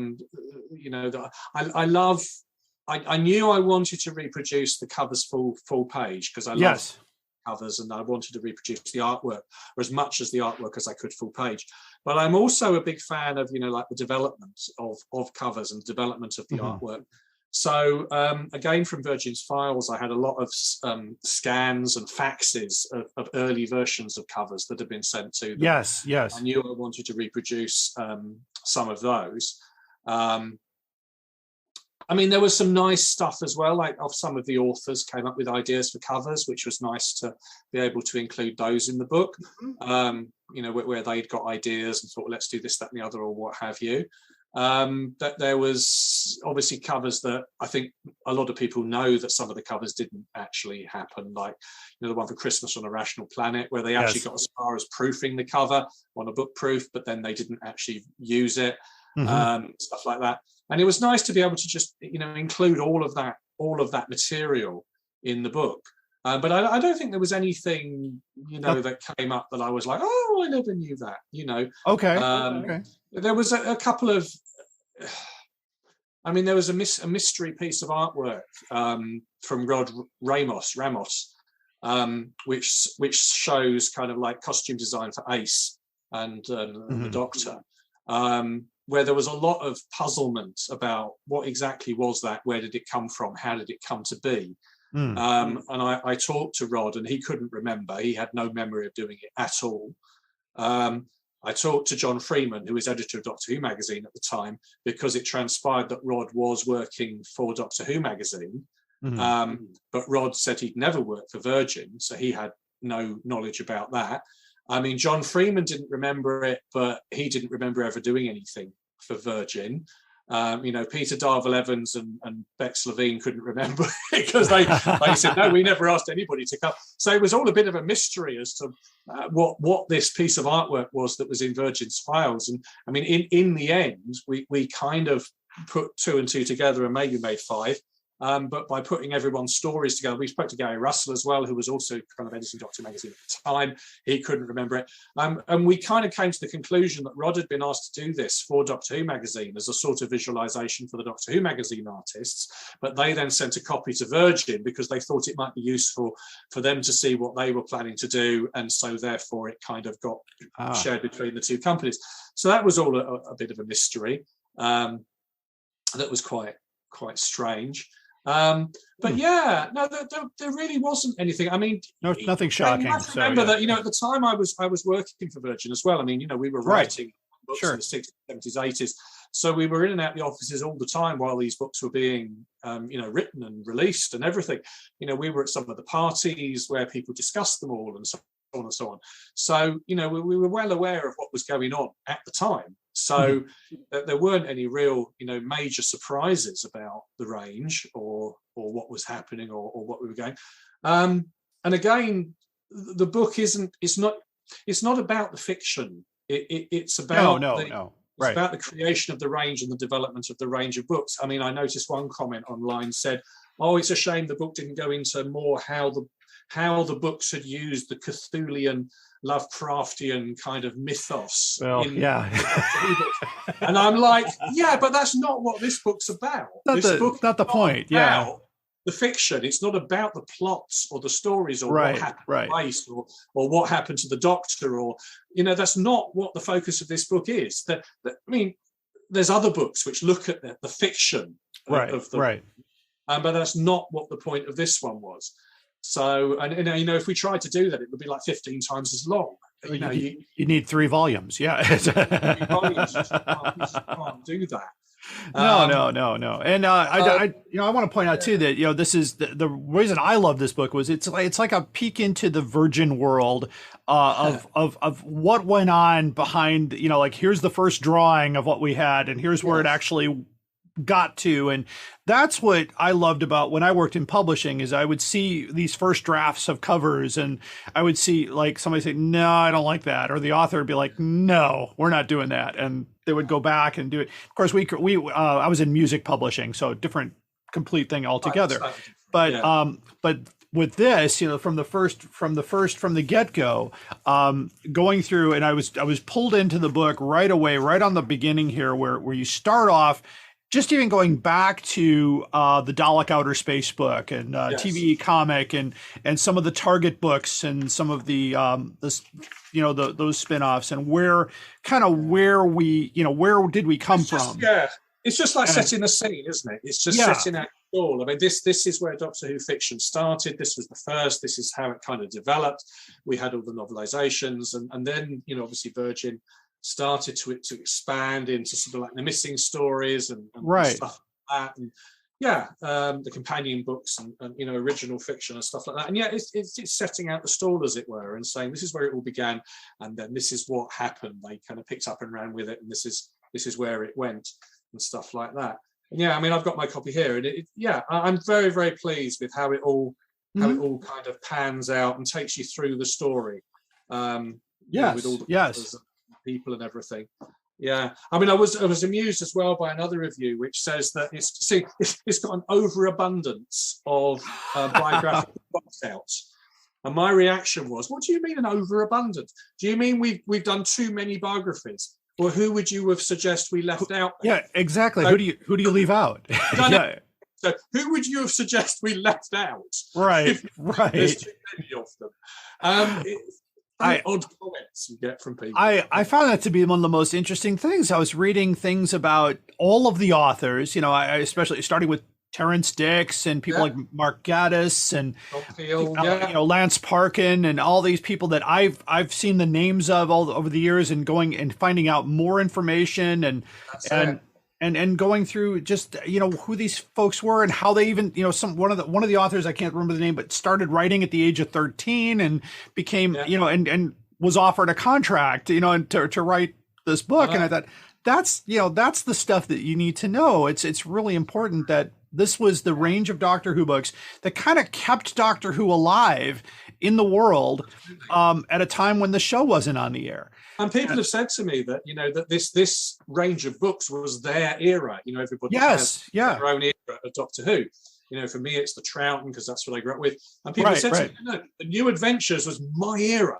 knew I wanted to reproduce the covers full page because I love covers, and I wanted to reproduce the artwork, or as much as the artwork as I could full page. But I'm also a big fan of the development of covers and development of the artwork. So again, from Virgin's files, I had a lot of scans and faxes of early versions of covers that had been sent to them. Yes. I knew I wanted to reproduce some of those. I mean, there was some nice stuff as well, like of some of the authors came up with ideas for covers, which was nice to be able to include those in the book, where they'd got ideas and thought, let's do this, that, and the other, or what have you. That there was obviously covers that I think a lot of people know that some of the covers didn't actually happen, like the one for Christmas on a Rational Planet, where they actually got as far as proofing the cover on a book proof, but then they didn't actually use it, stuff like that. And it was nice to be able to just include all of that material in the book. But I don't think there was anything that came up that I was like, oh, I never knew that. Okay. There was a couple of, there was a mystery piece of artwork from Rod Ramos, which shows kind of like costume design for Ace and the Doctor, where there was a lot of puzzlement about what exactly was that, where did it come from, how did it come to be. And I talked to Rod and he couldn't remember. He had no memory of doing it at all. I talked to John Freeman, who was editor of Doctor Who magazine at the time, because it transpired that Rod was working for Doctor Who magazine. But Rod said he'd never worked for Virgin, so he had no knowledge about that. I mean, John Freeman didn't remember it, but he didn't remember ever doing anything for Virgin. Peter Darvel-Evans and Bex Levine couldn't remember because they said, no, we never asked anybody to come. So it was all a bit of a mystery as to what this piece of artwork was that was in Virgin's files. And I mean, in the end, we kind of put 2 and 2 together and maybe made 5. But by putting everyone's stories together, we spoke to Gary Russell as well, who was also kind of editing Doctor magazine at the time. He couldn't remember it. And we kind of came to the conclusion that Rod had been asked to do this for Doctor Who magazine as a sort of visualization for the Doctor Who magazine artists. But they then sent a copy to Virgin because they thought it might be useful for them to see what they were planning to do. And so therefore it kind of got shared between the two companies. So that was all a bit of a mystery. That was quite strange. But yeah, no, there really wasn't anything. I mean, nothing shocking. You have to remember that at the time I was working for Virgin as well. I mean, we were writing books in the 60s, 70s, 80s, so we were in and out the offices all the time while these books were being written and released and everything. We were at some of the parties where people discussed them all and so on and so on. So we were well aware of what was going on at the time. So there weren't any real, major surprises about the range or what was happening or what we were going. And again, the book it's not about the fiction. It's about It's about the creation of the range and the development of the range of books. I mean, I noticed one comment online said, "Oh, it's a shame the book didn't go into more how the books had used the Cthulhian, Lovecraftian kind of mythos." Well, and I'm like, yeah, but that's not what this book's about. Not the point. Yeah, the fiction. It's not about the plots or the stories or what happened twice or what happened to the Doctor or that's not what the focus of this book is. I mean, there's other books which look at the fiction of the but that's not what the point of this one was. So, and if we tried to do that, it would be like 15 times as long. You need 3 volumes. Yeah, 3 volumes. You can't do that. No. And I want to point out too that this is the reason I love this book was it's like a peek into the Virgin world of what went on behind. Like here's the first drawing of what we had, and here's where it actually got to. And that's what I loved about when I worked in publishing is I would see these first drafts of covers and I would see like somebody say, "No, I don't like that." Or the author would be like, "No, we're not doing that." And they would go back and do it. Of course, I was in music publishing, so different complete thing altogether. But with this, from the get-go, going through, and I was pulled into the book right away, right on the beginning here where you start off. Just even going back to the Dalek Outer Space book and TV comic and some of the Target books and some of the those spin-offs and where did we come from? Yeah, it's just like setting the scene, isn't it? It's just setting out the stall. I mean, this is where Doctor Who fiction started. This was the first. This is how it kind of developed. We had all the novelizations and then obviously Virgin started to expand into sort of like the missing stories and stuff like that. the companion books and original fiction and stuff like that. And it's setting out the stall, as it were, and saying this is where it all began, and then this is what happened. They kind of picked up and ran with it, and this is where it went, and stuff like that. And I mean, I've got my copy here, and I'm very, very pleased with how it all kind of pans out and takes you through the story. With all the people and everything. Yeah, I mean, I was amused as well by another review which says that it's got an overabundance of biographical books out, and my reaction was, "What do you mean an overabundance? Do you mean we've done too many biographies, or who would you have suggest we left out?" Yeah, exactly. So, who do you leave out? So who would you have suggest we left out? Right. There's too many of them. Odd comments you get from people. I found that to be one of the most interesting things. I was reading things about all of the authors, I especially starting with Terrence Dix and people like Mark Gatiss and Lance Parkin and all these people that I've seen the names of all over the years, and going and finding out more information and going through just who these folks were and how they even one of the authors, I can't remember the name, but started writing at the age of 13 and became and was offered a contract and to write this book. And I thought that's the stuff that you need to know. It's really important that this was the range of Doctor Who books that kind of kept Doctor Who alive in the world at a time when the show wasn't on the air. And people have said to me that that this range of books was their era. Everybody has their own era of Doctor Who. For me, it's the Troughton, because that's what I grew up with. And people have said to me, "No, the New Adventures was my era.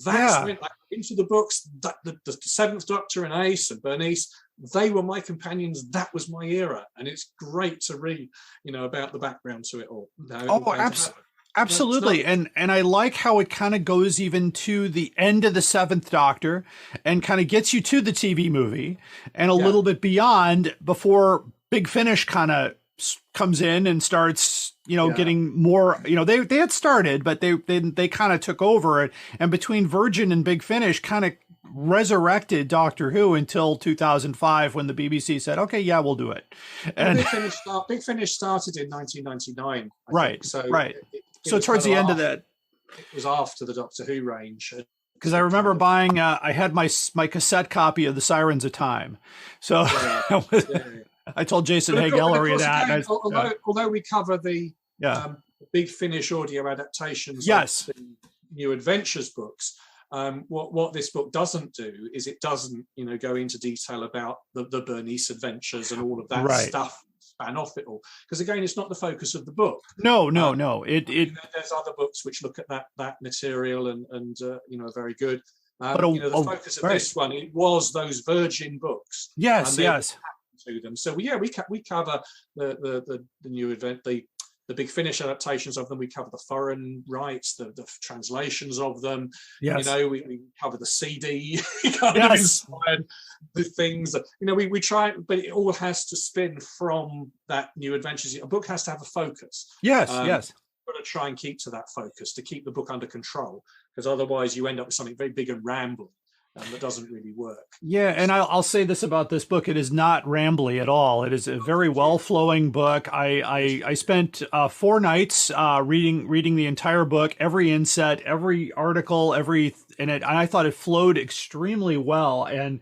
That's when I into the books. The Seventh Doctor and Ace and Bernice, they were my companions. That was my era." And it's great to read, about the background to it all. Absolutely. And I like how it kind of goes even to the end of the Seventh Doctor and kind of gets you to the TV movie and a little bit beyond before Big Finish kind of comes in and starts, getting more, they had started, but they kind of took over it. And between Virgin and Big Finish kind of resurrected Doctor Who until 2005 when the BBC said, "Okay, yeah, we'll do it." And Big Finish started in 1999. So towards the end of that, it was after the Doctor Who range. Because I remember buying, I had my cassette copy of The Sirens of Time. So I told Jason Haig-Ellery that. Again, although we cover the Big Finish audio adaptations of the New Adventures books, what this book doesn't do is it doesn't, go into detail about the Bernice adventures and all of that stuff. Span off it all, because again, it's not the focus of the book. No. There's other books which look at that material and are very good. The focus of this one, it was those Virgin books. Yes. To them. So we cover the new event, the Big Finish adaptations of them. We cover the foreign rights, the translations of them. Yes. We cover the CD kind of inspired the things. We try, but it all has to spin from that New Adventures. A book has to have a focus. Yes. Got to try and keep to that focus to keep the book under control, because otherwise you end up with something very big and rambling. That doesn't really work. Yeah, and I'll say this about this book: it is not rambly at all. It is a very well-flowing book. I spent 4 nights reading the entire book, every inset, every article, and I thought it flowed extremely well. And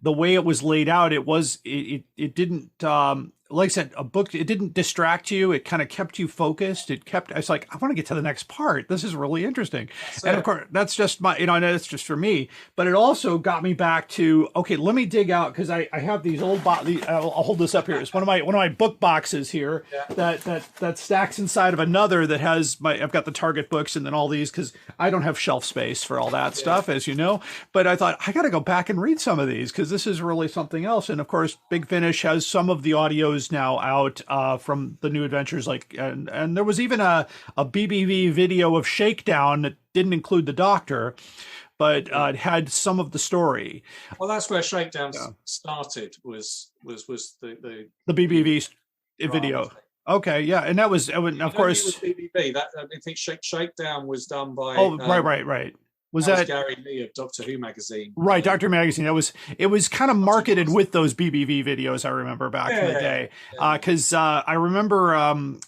the way it was laid out, it didn't. Like I said, a book, it didn't distract you. It kind of kept you focused. It's like, I want to get to the next part. This is really interesting. Of course, that's just I know it's just for me, but it also got me back to, okay, let me dig out, because I have these old, I'll hold this up here. It's one of my book boxes here that stacks inside of another that has I've got the Target books and then all these, because I don't have shelf space for all that stuff, as you know, but I thought I got to go back and read some of these, because this is really something else. And of course, Big Finish has some of the audios now out from the New Adventures, and there was even a BBV video of Shakedown that didn't include the Doctor, but it had some of the story. Well, that's where Shakedown started. Was the BBV video? Okay, yeah, and that was, of course, it was BBV. That I think Shakedown was done by. Right. Was that that Gary Lee of Doctor Who magazine? right? Doctor Magazine. It was kind of marketed with those BBV videos. I remember back in the day, because I remember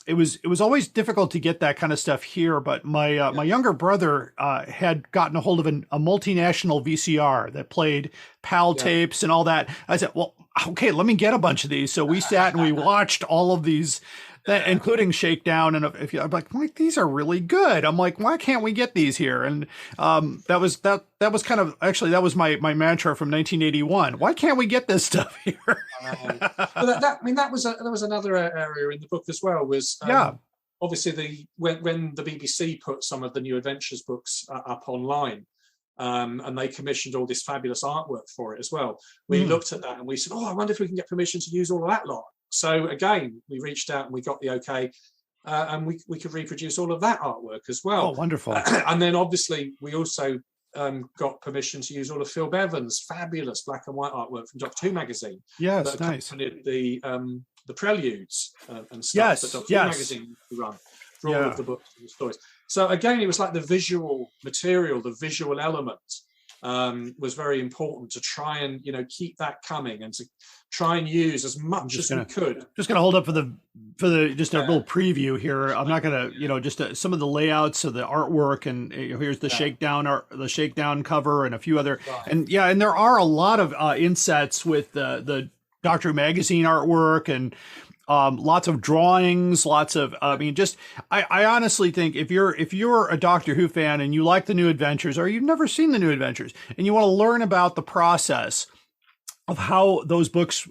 it was always difficult to get that kind of stuff here. But my younger brother had gotten a hold of a multinational VCR that played PAL tapes and all that. I said, well, okay, let me get a bunch of these. So we sat and we watched all of these, including Shakedown. And I'm like, these are really good. I'm like, why can't we get these here? And that was kind of, actually, that was my mantra from 1981. Why can't we get this stuff here? Well, that was another area in the book as well. Was obviously when the BBC put some of the New Adventures books up online. And they commissioned all this fabulous artwork for it as well. We looked at that and we said, I wonder if we can get permission to use all of that lot. So again, we reached out and we got the okay, and we could reproduce all of that artwork as well. Oh, wonderful. And then obviously we also got permission to use all of Phil Bevan's fabulous black and white artwork from Doctor Who magazine. Yes, that nice. accompanied the preludes and stuff that Doctor Who magazine used to run for all of the books and the stories. So again, it was like the visual material, the visual element was very important to try and keep that coming and to try and use as much as we could. Just gonna hold up for the just a little preview here. I'm not gonna just some of the layouts of the artwork, and here's the Shakedown cover and a few other and there are a lot of insets with the Doctor Who magazine artwork and lots of drawings, lots of, I honestly think if you're a Doctor Who fan and you like the New Adventures or you've never seen the New Adventures and you want to learn about the process of how those books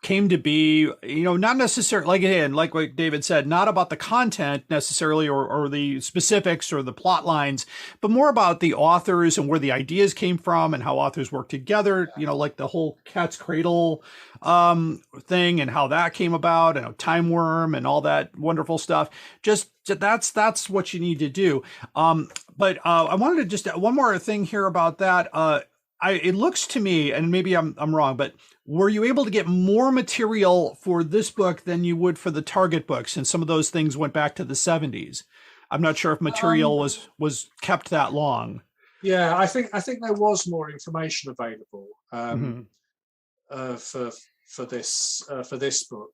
came to be, not necessarily, like what David said, not about the content necessarily or the specifics or the plot lines, but more about the authors and where the ideas came from and how authors work together, like the whole Cat's Cradle thing and how that came about, and Time Worm and all that wonderful stuff. Just that's what you need to do. But I wanted to just one more thing here about that. It looks to me, and maybe I'm wrong, but were you able to get more material for this book than you would for the Target books? And some of those things went back to the 70s. I'm not sure if material was kept that long. Yeah, I think there was more information available for this book.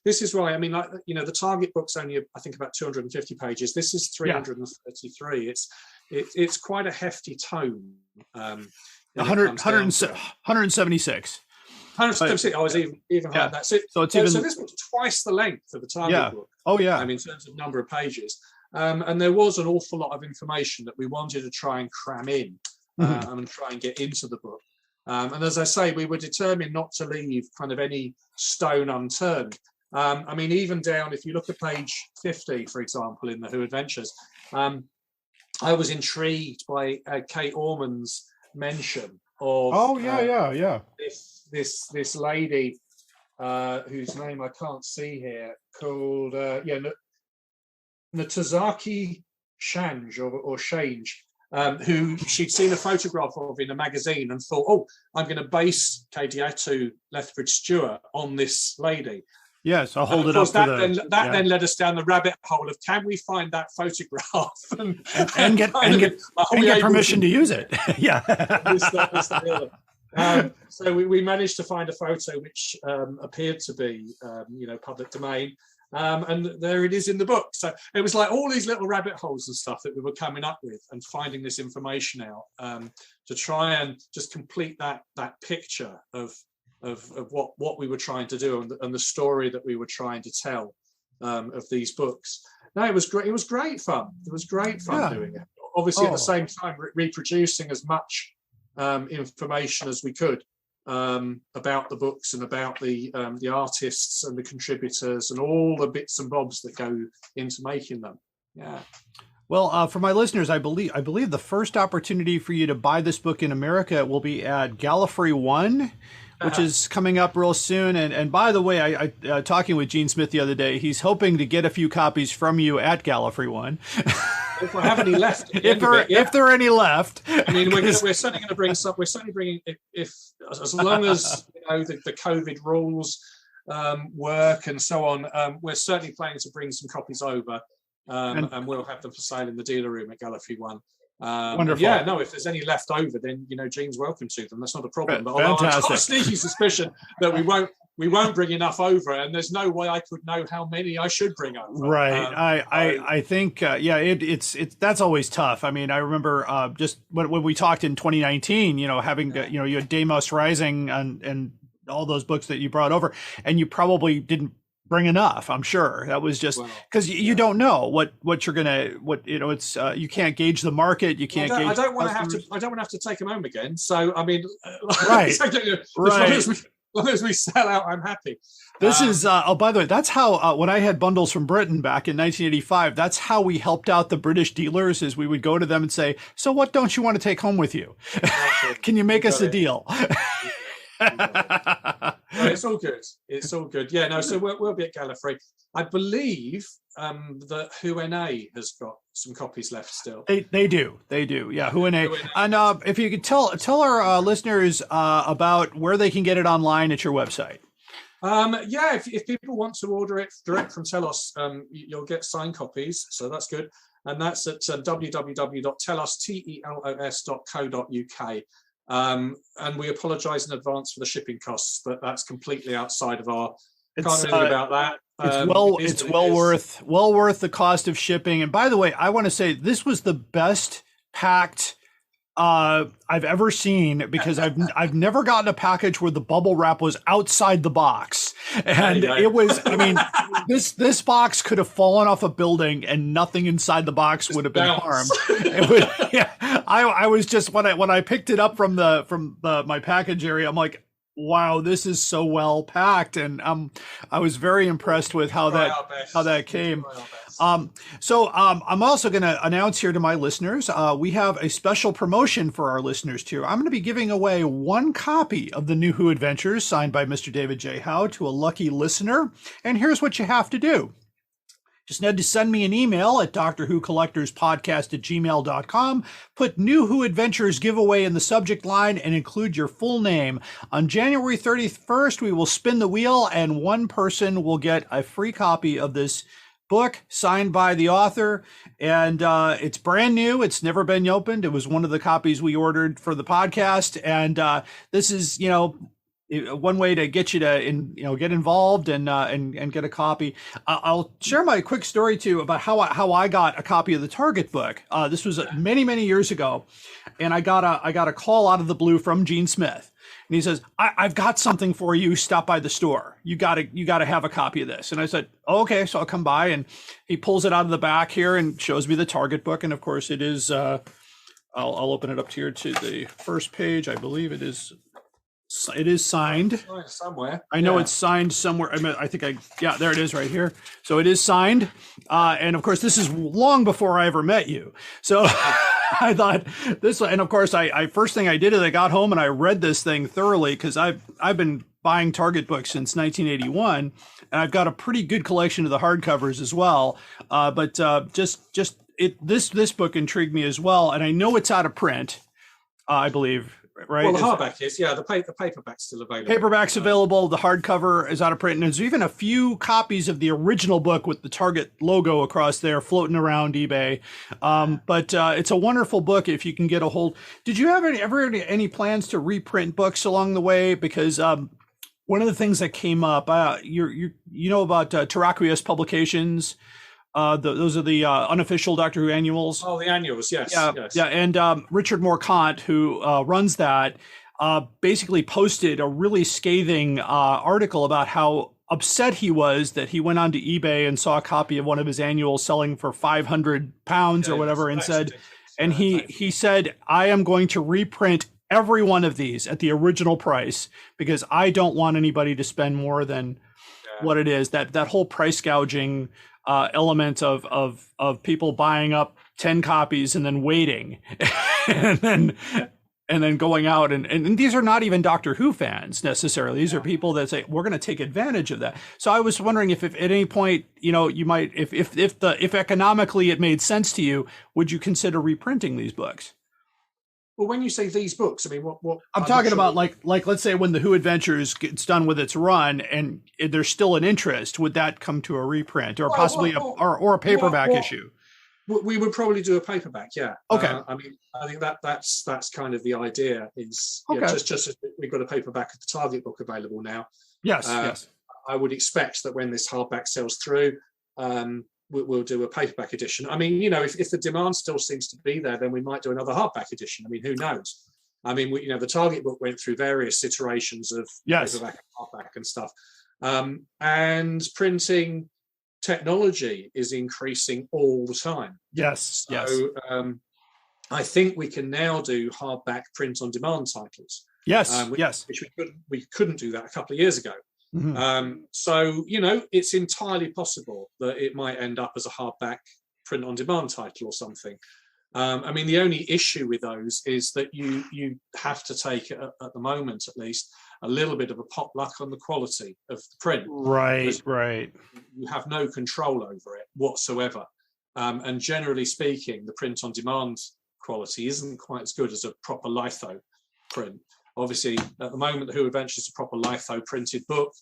This is why. The Target book's only I think about 250 pages. This is 333. It's quite a hefty tome. 176. 176. I was even higher than that. So this was twice the length of the Target book. Oh yeah. In terms of number of pages, and there was an awful lot of information that we wanted to try and cram in and try and get into the book. And as I say, we were determined not to leave kind of any stone unturned. Even down, if you look at page 50, for example, in the Who Adventures, I was intrigued by Kate Orman's mention of this lady whose name I can't see here, called Natazaki Shange or Shange, who she'd seen a photograph of in a magazine and thought, I'm going to base Kadiatu Lethbridge Stewart on this lady. Yes, I'll hold it up. Then led us down the rabbit hole of can we find that photograph and get permission to use it? So we managed to find a photo which appeared to be public domain, and there it is in the book. So it was like all these little rabbit holes and stuff that we were coming up with and finding this information out to try and just complete that picture of what we were trying to do and the story that we were trying to tell of these books. No, it was great. It was great fun. It was great fun doing it. Obviously, at the same time, reproducing as much information as we could about the books and about the artists and the contributors and all the bits and bobs that go into making them. Yeah. Well, for my listeners, I believe the first opportunity for you to buy this book in America will be at Gallifrey One, which is coming up real soon. And by the way, I talking with Gene Smith the other day, he's hoping to get a few copies from you at Gallifrey One. If I have any left, if there are any left, we're certainly going to bring some. We're certainly bringing if as long as the COVID rules work and so on. We're certainly planning to bring some copies over, and we'll have them for sale in the dealer room at Gallifrey One. Wonderful. Yeah, no, if there's any left over, then Gene's welcome to them. That's not a problem. But although I've got a sneaky suspicion that we won't bring enough over, and there's no way I could know how many I should bring over. Right. I think it's that's always tough. I mean, I remember just when we talked in 2019, having you had Deimos Rising and all those books that you brought over, and you probably didn't bring enough. I'm sure that was just because you don't know what you're gonna it's you can't gauge the market. You can't. I don't want to have to take them home again. So I mean, right, right. As long as we sell out, I'm happy. This is by the way, that's how when I had bundles from Britain back in 1985, that's how we helped out the British dealers. Is we would go to them and say, "So what don't you want to take home with you? Can you make us a deal?" No, it's all good. It's all good. Yeah, no. So we'll be at Gallifrey. I believe that Howe has got some copies left still. They do. Yeah, Howe. And if you could tell our listeners about where they can get it online at your website. If people want to order it direct from Telos, you'll get signed copies. So that's good. And that's at www.telos.co.uk. And we apologise in advance for the shipping costs, but that's completely outside of our. Can't do anything about that. It's well worth the cost of shipping. And by the way, I want to say this was the best packed I've ever seen, because I've never gotten a package where the bubble wrap was outside the box, and it was. I mean, this box could have fallen off a building and nothing inside the box would have been harmed. It would. Yeah, I was just when I picked it up from my package area, I'm like, wow, this is so well packed, and I was very impressed with how that came. So I'm also going to announce here to my listeners, we have a special promotion for our listeners too. I'm going to be giving away one copy of the New Who Adventures signed by Mr. David J. Howe to a lucky listener. And here's what you have to do. Just need to send me an email at drwhocollectorspodcast@gmail.com. Put New Who Adventures giveaway in the subject line and include your full name. On January 31st, we will spin the wheel and one person will get a free copy of this book signed by the author. And it's brand new. It's never been opened. It was one of the copies we ordered for the podcast. And this is, one way to get you to get involved and get a copy. I'll share my quick story too about how I got a copy of the Target book. This was many years ago, and I got a call out of the blue from Gene Smith, and he says, "I've got something for you. Stop by the store. You got to have a copy of this." And I said, oh, "Okay." So I'll come by, and he pulls it out of the back here and shows me the Target book, and of course it is. I'll open it up here to the first page. I believe it is. It is signed somewhere. I know it's signed somewhere. There it is right here. So it is signed. And of course, this is long before I ever met you. So I thought this, and of course, I first thing I did is I got home and I read this thing thoroughly, because I've been buying Target books since 1981, and I've got a pretty good collection of the hardcovers as well. But this book intrigued me as well, and I know it's out of print. I believe. Right. Well, the hardback is, the paperback's still available. Paperback's available. The hardcover is out of print, and there's even a few copies of the original book with the Target logo across there floating around eBay. But it's a wonderful book if you can get a hold. Did you have any plans to reprint books along the way? Because one of the things that came up, you know about Terraqueous Publications. Those are the unofficial Doctor Who annuals. Oh, the annuals, yes. Yeah. And Richard Morcant, who runs that, basically posted a really scathing article about how upset he was that he went onto eBay and saw a copy of one of his annuals selling for £500 or whatever, and said, and he said, "I am going to reprint every one of these at the original price, because I don't want anybody to spend more than what it is." That whole price gouging element of people buying up 10 copies and then waiting and then going out and these are not even Doctor Who fans necessarily. These are people that say, we're going to take advantage of that. So I was wondering if at any point, you might, if economically it made sense to you, would you consider reprinting these books? Well, when you say these books, I mean, what I'm talking about, like let's say when the Who Adventures gets done with its run and there's still an interest, would that come to a reprint or possibly a paperback issue? We would probably do a paperback, yeah. Okay. I mean, I think that's kind of the idea. Is Okay. just as we've got a paperback of the Target book available now. Yes, yes. I would expect that when this hardback sells through, we'll do a paperback edition. I mean, if the demand still seems to be there, then we might do another hardback edition. I mean, who knows? I mean, the Target book went through various iterations of paperback and hardback and stuff, and printing technology is increasing all the time. Yes, so, yes. I think we can now do hardback print-on-demand titles. Yes, yes. Which we couldn't do that a couple of years ago. Mm-hmm. So it's entirely possible that it might end up as a hardback print-on-demand title or something. I mean, the only issue with those is that you have to take, at the moment at least, a little bit of a pot luck on the quality of the print. Right. You have no control over it whatsoever. And generally speaking, the print-on-demand quality isn't quite as good as a proper litho print. Obviously, at the moment, the Who Adventures is a proper litho printed book.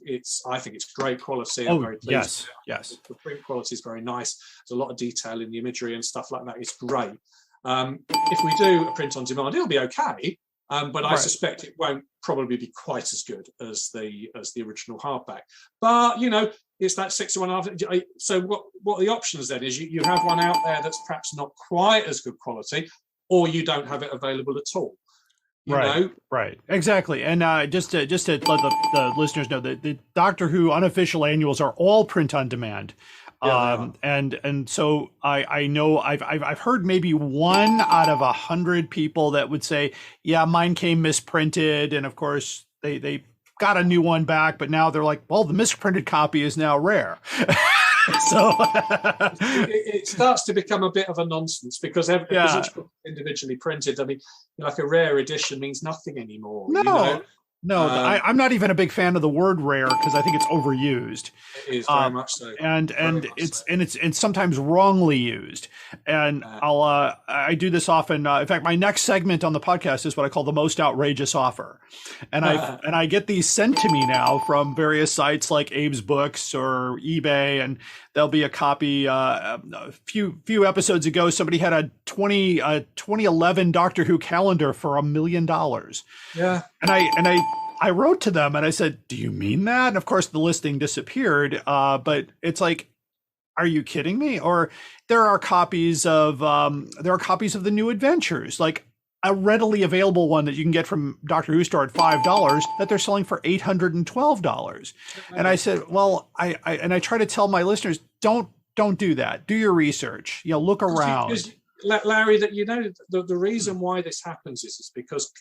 I think it's great quality. I'm very pleased. Yes. The print quality is very nice. There's a lot of detail in the imagery and stuff like that. It's great. If we do a print on demand, it'll be okay. But I suspect it won't probably be quite as good as the original hardback. But it's that 6 to 1.5. So what are the options then? Is you have one out there that's perhaps not quite as good quality, or you don't have it available at all. Right, exactly. And just to let the listeners know that the Doctor Who unofficial annuals are all print on demand. And so I know I've heard maybe 1 out of 100 people that would say, yeah, mine came misprinted, and of course they got a new one back, but now they're like, well, the misprinted copy is now rare. So it starts to become a bit of a nonsense because each book is individually printed. I mean, like a rare edition means nothing anymore. No, I'm not even a big fan of the word rare because I think it's overused. It is very much so, and it's sometimes wrongly used. And I do this often. In fact, my next segment on the podcast is what I call the most outrageous offer, and I get these sent to me now from various sites like Abe's Books or eBay, and there'll be a copy. A few episodes ago, somebody had a 2011 Doctor Who calendar for $1 million. Yeah, and I wrote to them and I said, do you mean that? And of course the listing disappeared. But it's like, are you kidding me? Or there are copies of the New Adventures, like a readily available one that you can get from Doctor Who store at $5 that they're selling for $812. And I said, well, I try to tell my listeners, don't do that. Do your research, look around. Larry, that the reason why this happens is because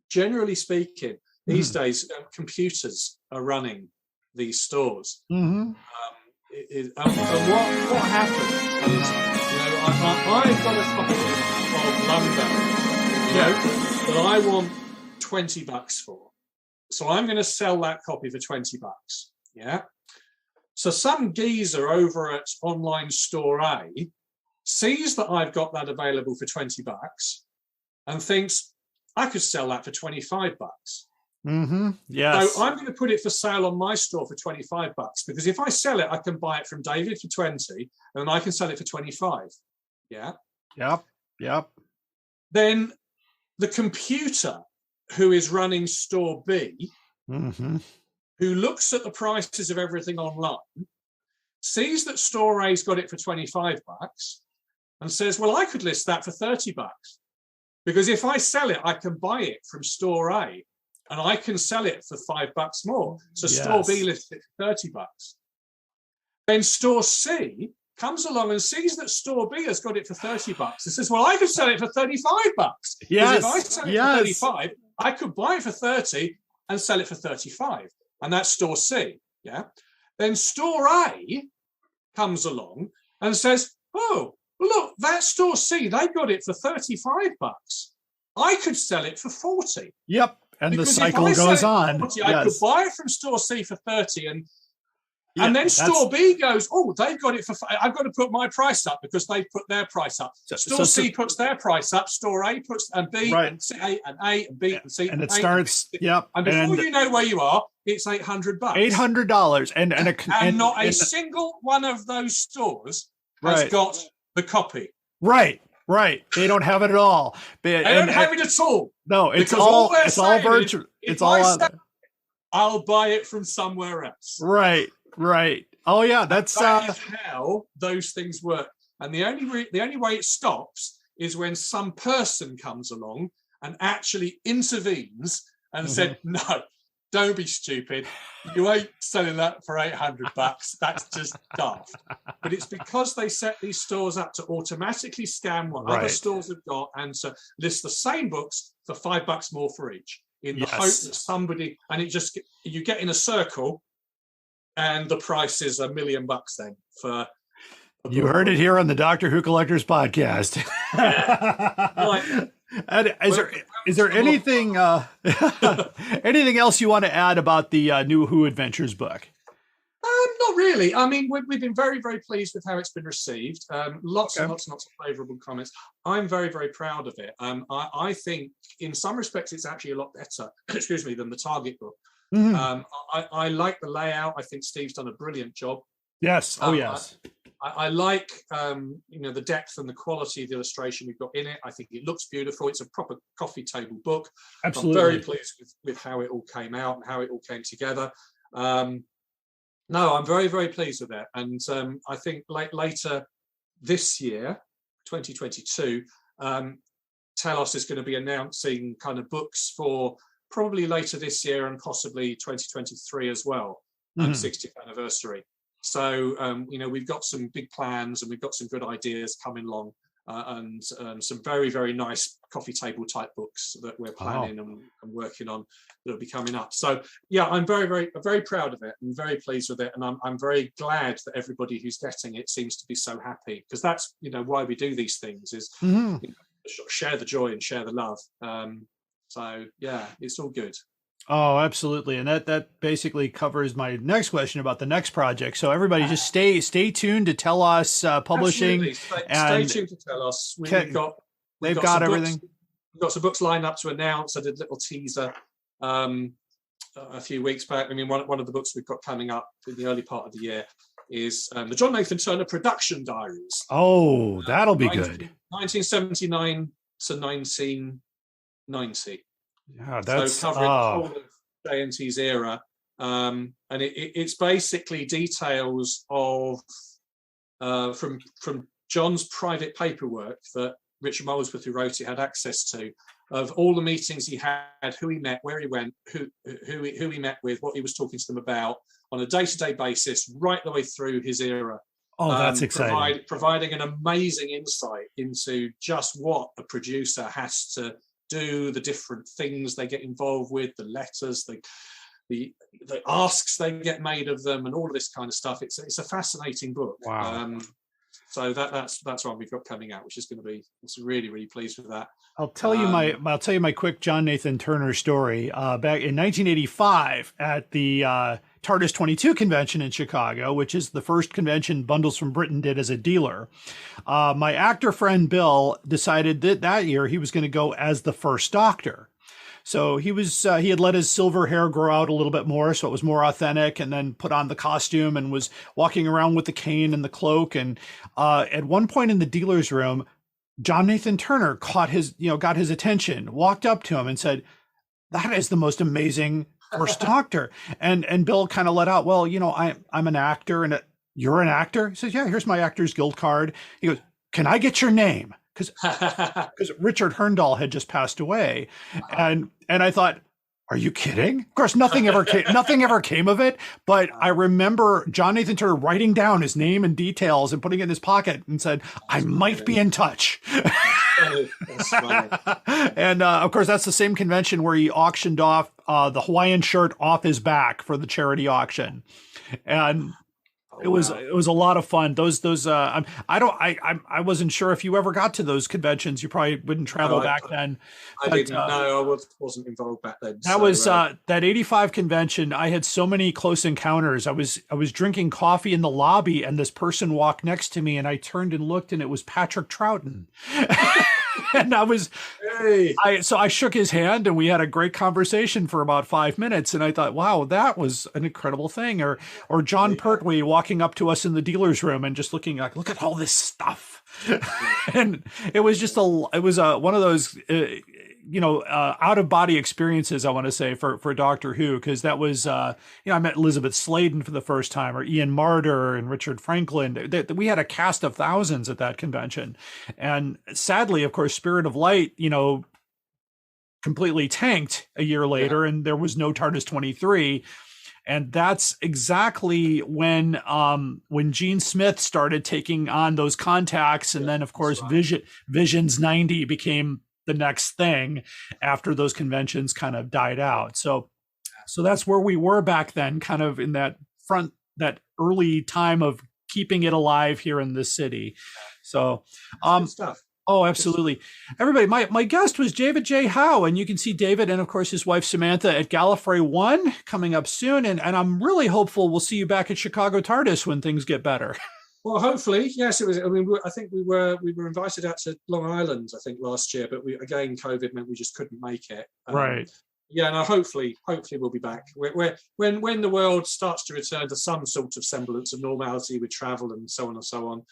generally speaking, these days, computers are running these stores. Mm-hmm. And what happens is, I've got a copy of Lumber, that I want $20 for. So I'm going to sell that copy for $20. Yeah. So some geezer over at online store A sees that I've got that available for $20 and thinks, I could sell that for $25. Mm-hmm. Yes. So I'm going to put it for sale on my store for $25 because if I sell it, I can buy it from David for 20 and I can sell it for 25. Yeah. Yep. Then the computer who is running store B, mm-hmm. who looks at the prices of everything online, sees that store A's got it for $25 and says, well, I could list that for $30. Because if I sell it, I can buy it from store A and I can sell it for $5 more. So store B lists it for $30. Then store C comes along and sees that store B has got it for $30 and says, well, I could sell it for $35. Yes. If I sell it for 35, I could buy it for 30 and sell it for 35. And that's store C. Yeah. Then store A comes along and says, oh, look, that store C, they got it for $35. I could sell it for 40. Yep. And because the cycle goes on. 40, I could buy it from store C for 30 and then store B goes, oh, they've got it for, I've got to put my price up because they put their price up. Store C puts their price up, store A puts, and B, and C, and A, and B, and C, and it starts, yep. And before you know where you are, it's $800. $800. And not a single one of those stores has got the copy. Right. They don't have it at all. They don't have it at all. No, it's Because all they're it's all saying virtual. is, It's all on there. I'll buy it from somewhere else. Right. Oh yeah, that's That is how those things work. And the only way it stops is when some person comes along and actually intervenes and said, "No, don't be stupid. You ain't selling that for $800. That's just daft." But it's because they set these stores up to automatically scan what other stores have got and to list the same books for $5 more for each, in the hope that somebody, and it just, you get in a circle, and the price is $1 million then for. You heard it here on the Doctor Who Collectors podcast. And is there anything anything else you want to add about the new Who Adventures book? Not really. I mean, we've been very, very pleased with how it's been received. Lots and lots of favourable comments. I'm very, very proud of it. I think in some respects it's actually a lot better, than the Target book. I like the layout. I think Steve's done a brilliant job. Yes. Yes. I like the depth and the quality of the illustration we've got in it. I think it looks beautiful. It's a proper coffee table book. Absolutely. I'm very pleased with how it all came out and how it all came together. No, I'm very, very pleased with it. And I think later this year, 2022, Telos is going to be announcing kind of books for probably later this year and possibly 2023 as well, 60th anniversary. So, we've got some big plans and we've got some good ideas coming along, and some very, very nice coffee table type books that we're planning and working on that'll be coming up. So, yeah, I'm very, very, very proud of it and very pleased with it. And I'm very glad that everybody who's getting it seems to be so happy, because that's, why we do these things is share the joy and share the love. So, yeah, it's all good. Oh, absolutely. And that basically covers my next question about the next project. So everybody just stay tuned to Telos Publishing. Stay tuned to Telos. They've got everything. We've got some books lined up to announce. I did a little teaser a few weeks back. I mean, one of the books we've got coming up in the early part of the year is the John Nathan Turner Production Diaries. Oh, that'll be good. 1979 to 1990. Yeah, that's so covering the whole of JNT's era, and it's basically details of from John's private paperwork that Richard Molesworth, who wrote it, had access to, of all the meetings he had, who he met, where he went, who he met with, what he was talking to them about on a day-to-day basis, right the way through his era. Oh, that's exciting! Providing an amazing insight into just what a producer has to do, the different things they get involved with, the letters, the asks they get made of them, and all of this kind of stuff. It's a fascinating book. Wow. So that's one we've got coming out, which is going to be. It's really, really pleased with that. I'll tell you my quick John Nathan Turner story. Back in 1985 at the TARDIS 22 convention in Chicago, which is the first convention Bundles from Britain did as a dealer. My actor friend Bill decided that year he was going to go as the first Doctor. So he had let his silver hair grow out a little bit more, so it was more authentic, and then put on the costume and was walking around with the cane and the cloak. And at one point in the dealer's room, John Nathan Turner got his attention, walked up to him and said, "That is the most amazing first Doctor." And Bill kind of let out, "Well, I'm an actor." And "You're an actor?" He says, "Yeah, here's my Actors Guild card." He goes, "Can I get your name?" Because Richard Herndal had just passed away. And I thought, are you kidding? Of course, nothing ever came of it. But I remember John Nathan Turner writing down his name and details and putting it in his pocket and said, "I might be in touch." And of course, that's the same convention where he auctioned off the Hawaiian shirt off his back for the charity auction. And it was a lot of fun. I wasn't sure if you ever got to those conventions. You probably wouldn't travel back then. I didn't know. I wasn't involved back then. That was that 85 convention. I had so many close encounters. I was drinking coffee in the lobby, and this person walked next to me, and I turned and looked, and it was Patrick Troughton. And Hey. I shook his hand and we had a great conversation for about 5 minutes. And I thought, wow, that was an incredible thing. Or John Pertwee walking up to us in the dealer's room and just looking like, look at all this stuff. And it was just one of those, out of body experiences, I want to say, for Doctor Who, because that was, I met Elizabeth Sladen for the first time, or Ian Marter and Richard Franklin. We had a cast of thousands at that convention. And sadly, of course, Spirit of Light, completely tanked a year later, and there was no TARDIS 23. And that's exactly when Gene Smith started taking on those contacts. And then, of course, Visions 90 became the next thing after those conventions kind of died out. So that's where we were back then, kind of in that early time of keeping it alive here in this city. So, good stuff. Oh, absolutely. Everybody, my guest was David J. Howe, and you can see David and, of course, his wife Samantha at Gallifrey 1 coming up soon. And I'm really hopeful we'll see you back at Chicago TARDIS when things get better. Well, hopefully, yes. It was. I mean, I think we were invited out to Long Island, I think, last year, but COVID meant we just couldn't make it. Right. Yeah, no. Hopefully we'll be back. When the world starts to return to some sort of semblance of normality with travel and so on and so on.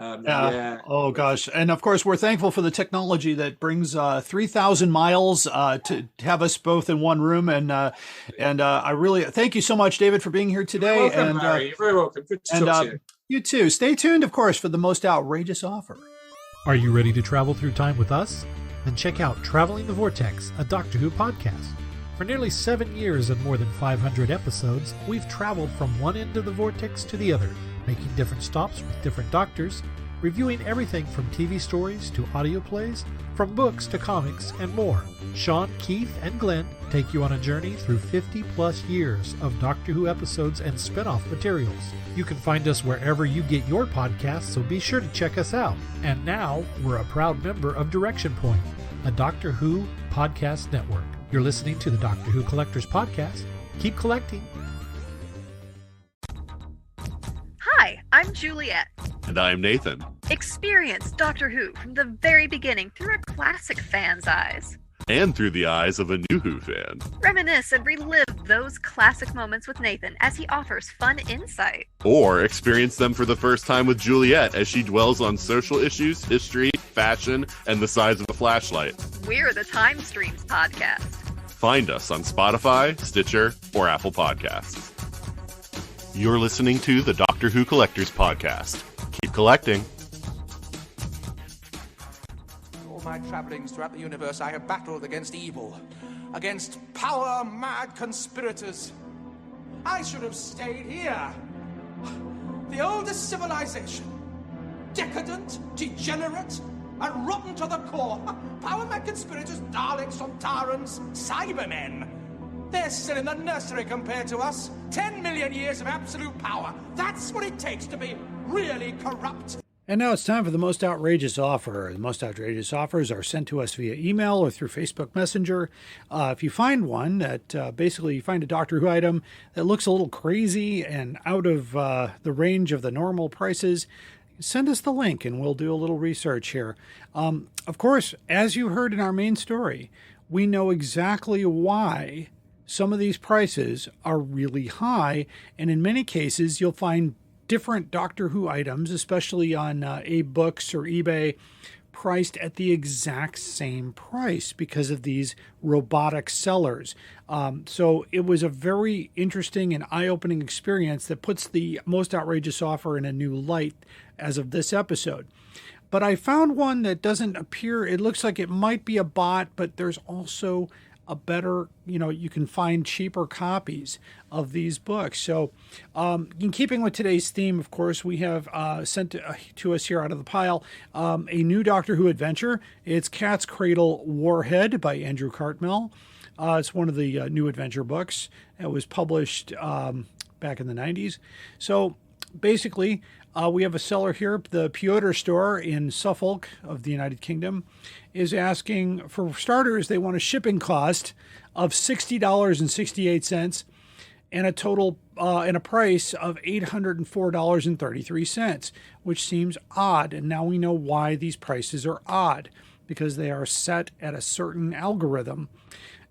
Yeah. Oh gosh. And of course, we're thankful for the technology that brings 3,000 miles to have us both in one room. And I really thank you so much, David, for being here today. You're welcome, Harry. You're very welcome. Good to talk to you. You too. Stay tuned, of course, for the most outrageous offer. Are you ready to travel through time with us? Then check out Traveling the Vortex, a Doctor Who podcast. For nearly 7 years and more than 500 episodes, we've traveled from one end of the vortex to the other, making different stops with different doctors, reviewing everything from TV stories to audio plays, from books to comics, and more. Sean, Keith, and Glenn take you on a journey through 50-plus years of Doctor Who episodes and spin-off materials. You can find us wherever you get your podcasts, so be sure to check us out. And now, we're a proud member of Direction Point, a Doctor Who podcast network. You're listening to the Doctor Who Collectors Podcast. Keep collecting. Hi, I'm Juliet. And I'm Nathan. Experience Doctor Who from the very beginning through a classic fan's eyes. And through the eyes of a new Who fan. Reminisce and relive those classic moments with Nathan as he offers fun insight. Or experience them for the first time with Juliet as she dwells on social issues, history, fashion, and the size of a flashlight. We're the Time Streams Podcast. Find us on Spotify, Stitcher, or Apple Podcasts. You're listening to the Doctor Who Collectors Podcast. Keep collecting. All my travellings throughout the universe, I have battled against evil, against power-mad conspirators. I should have stayed here. The oldest civilization. Decadent, degenerate, and rotten to the core. Power-mad conspirators, Daleks, Sontarans, Cybermen. They're still in the nursery compared to us. 10 million years of absolute power. That's what it takes to be really corrupt. And now it's time for the most outrageous offer. The most outrageous offers are sent to us via email or through Facebook Messenger. If you find one that basically you find a Doctor Who item that looks a little crazy and out of the range of the normal prices, send us the link and we'll do a little research here. Of course, as you heard in our main story, we know exactly why some of these prices are really high. And in many cases, you'll find different Doctor Who items, especially on A-Books or eBay, priced at the exact same price because of these robotic sellers. So it was a very interesting and eye-opening experience that puts the most outrageous offer in a new light as of this episode. But I found one that doesn't appear, it looks like it might be a bot, but there's also a better, you can find cheaper copies of these books. So in keeping with today's theme, of course, we have sent to us here out of the pile a new Doctor Who adventure. It's Cat's Cradle Warhead by Andrew Cartmel. It's one of the new adventure books. It was published back in the 90s. So basically, we have a seller here, the Piotr store in Suffolk of the United Kingdom, is asking, for starters, they want a shipping cost of $60.68 and a total and a price of $804.33, which seems odd. And now we know why these prices are odd. because they are set at a certain algorithm.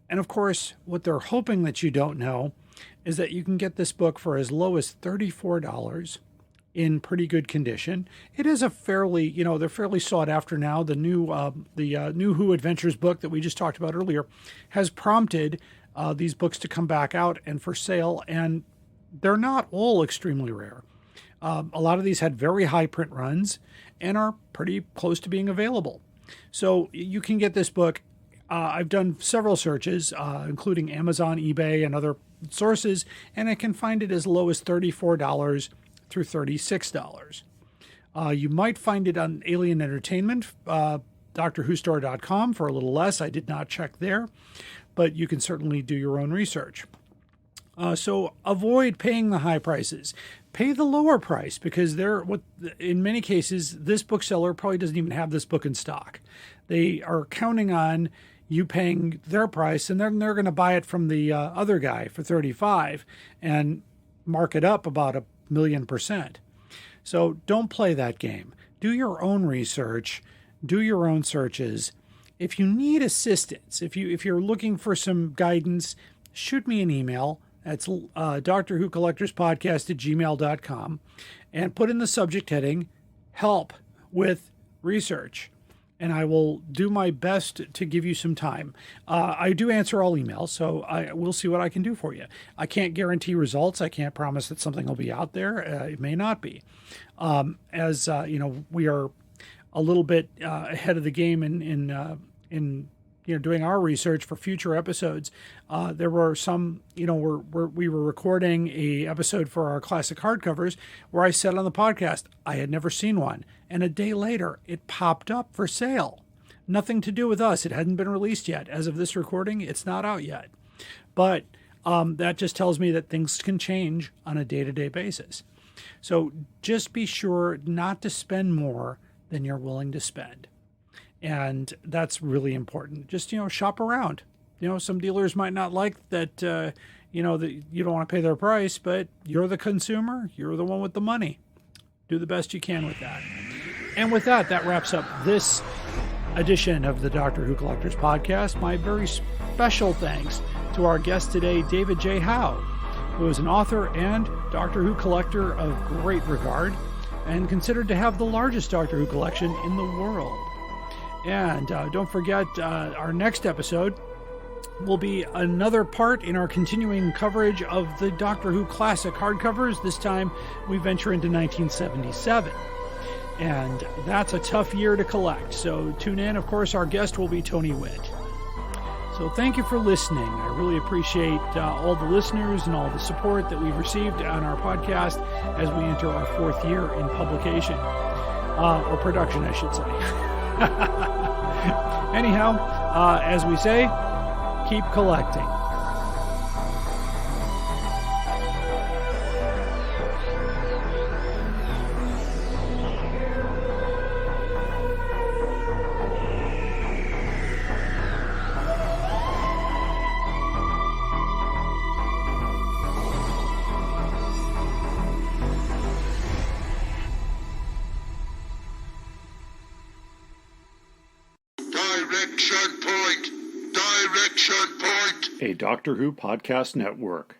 And of course, what they're hoping that you don't know is that you can get this book for as low as $34 in pretty good condition. It is a fairly, they're fairly sought after now. The new Who Adventures book that we just talked about earlier has prompted these books to come back out and for sale, and they're not all extremely rare. A lot of these had very high print runs and are pretty close to being available. So you can get this book. I've done several searches, including Amazon, eBay, and other sources, and I can find it as low as $34 through $36. You might find it on Alien Entertainment, DoctorWhoStore.com for a little less. I did not check there, but you can certainly do your own research. So avoid paying the high prices. Pay the lower price, because in many cases, this bookseller probably doesn't even have this book in stock. They are counting on you paying their price, and then they're going to buy it from the other guy for $35 and mark it up about 1,000,000%. So don't play that game. Do your own research. Do your own searches. If you need assistance, if you're looking for some guidance, shoot me an email. That's Doctor Who Collectors Podcast at gmail.com, and put in the subject heading, help with research. And I will do my best to give you some time. I do answer all emails, so I will see what I can do for you. I can't guarantee results. I can't promise that something will be out there. It may not be. We are a little bit ahead of the game in doing our research for future episodes. There were some, we were recording a episode for our classic hardcovers where I said on the podcast, I had never seen one. And a day later, it popped up for sale. Nothing to do with us. It hadn't been released yet. As of this recording, it's not out yet. But that just tells me that things can change on a day-to-day basis. So just be sure not to spend more than you're willing to spend. And that's really important. Just, shop around. Some dealers might not like that, that you don't want to pay their price, but you're the consumer. You're the one with the money. Do the best you can with that. And with that, that wraps up this edition of the Doctor Who Collectors Podcast. My very special thanks to our guest today, David J. Howe, who is an author and Doctor Who collector of great regard and considered to have the largest Doctor Who collection in the world. And don't forget, our next episode will be another part in our continuing coverage of the Doctor Who classic hardcovers. This time, we venture into 1977. And that's a tough year to collect. So tune in. Of course, our guest will be Tony Witt. So thank you for listening. I really appreciate all the listeners and all the support that we've received on our podcast as we enter our 4th year in publication. Or production, I should say. Anyhow, as we say, keep collecting. Direction point! A Doctor Who Podcast Network.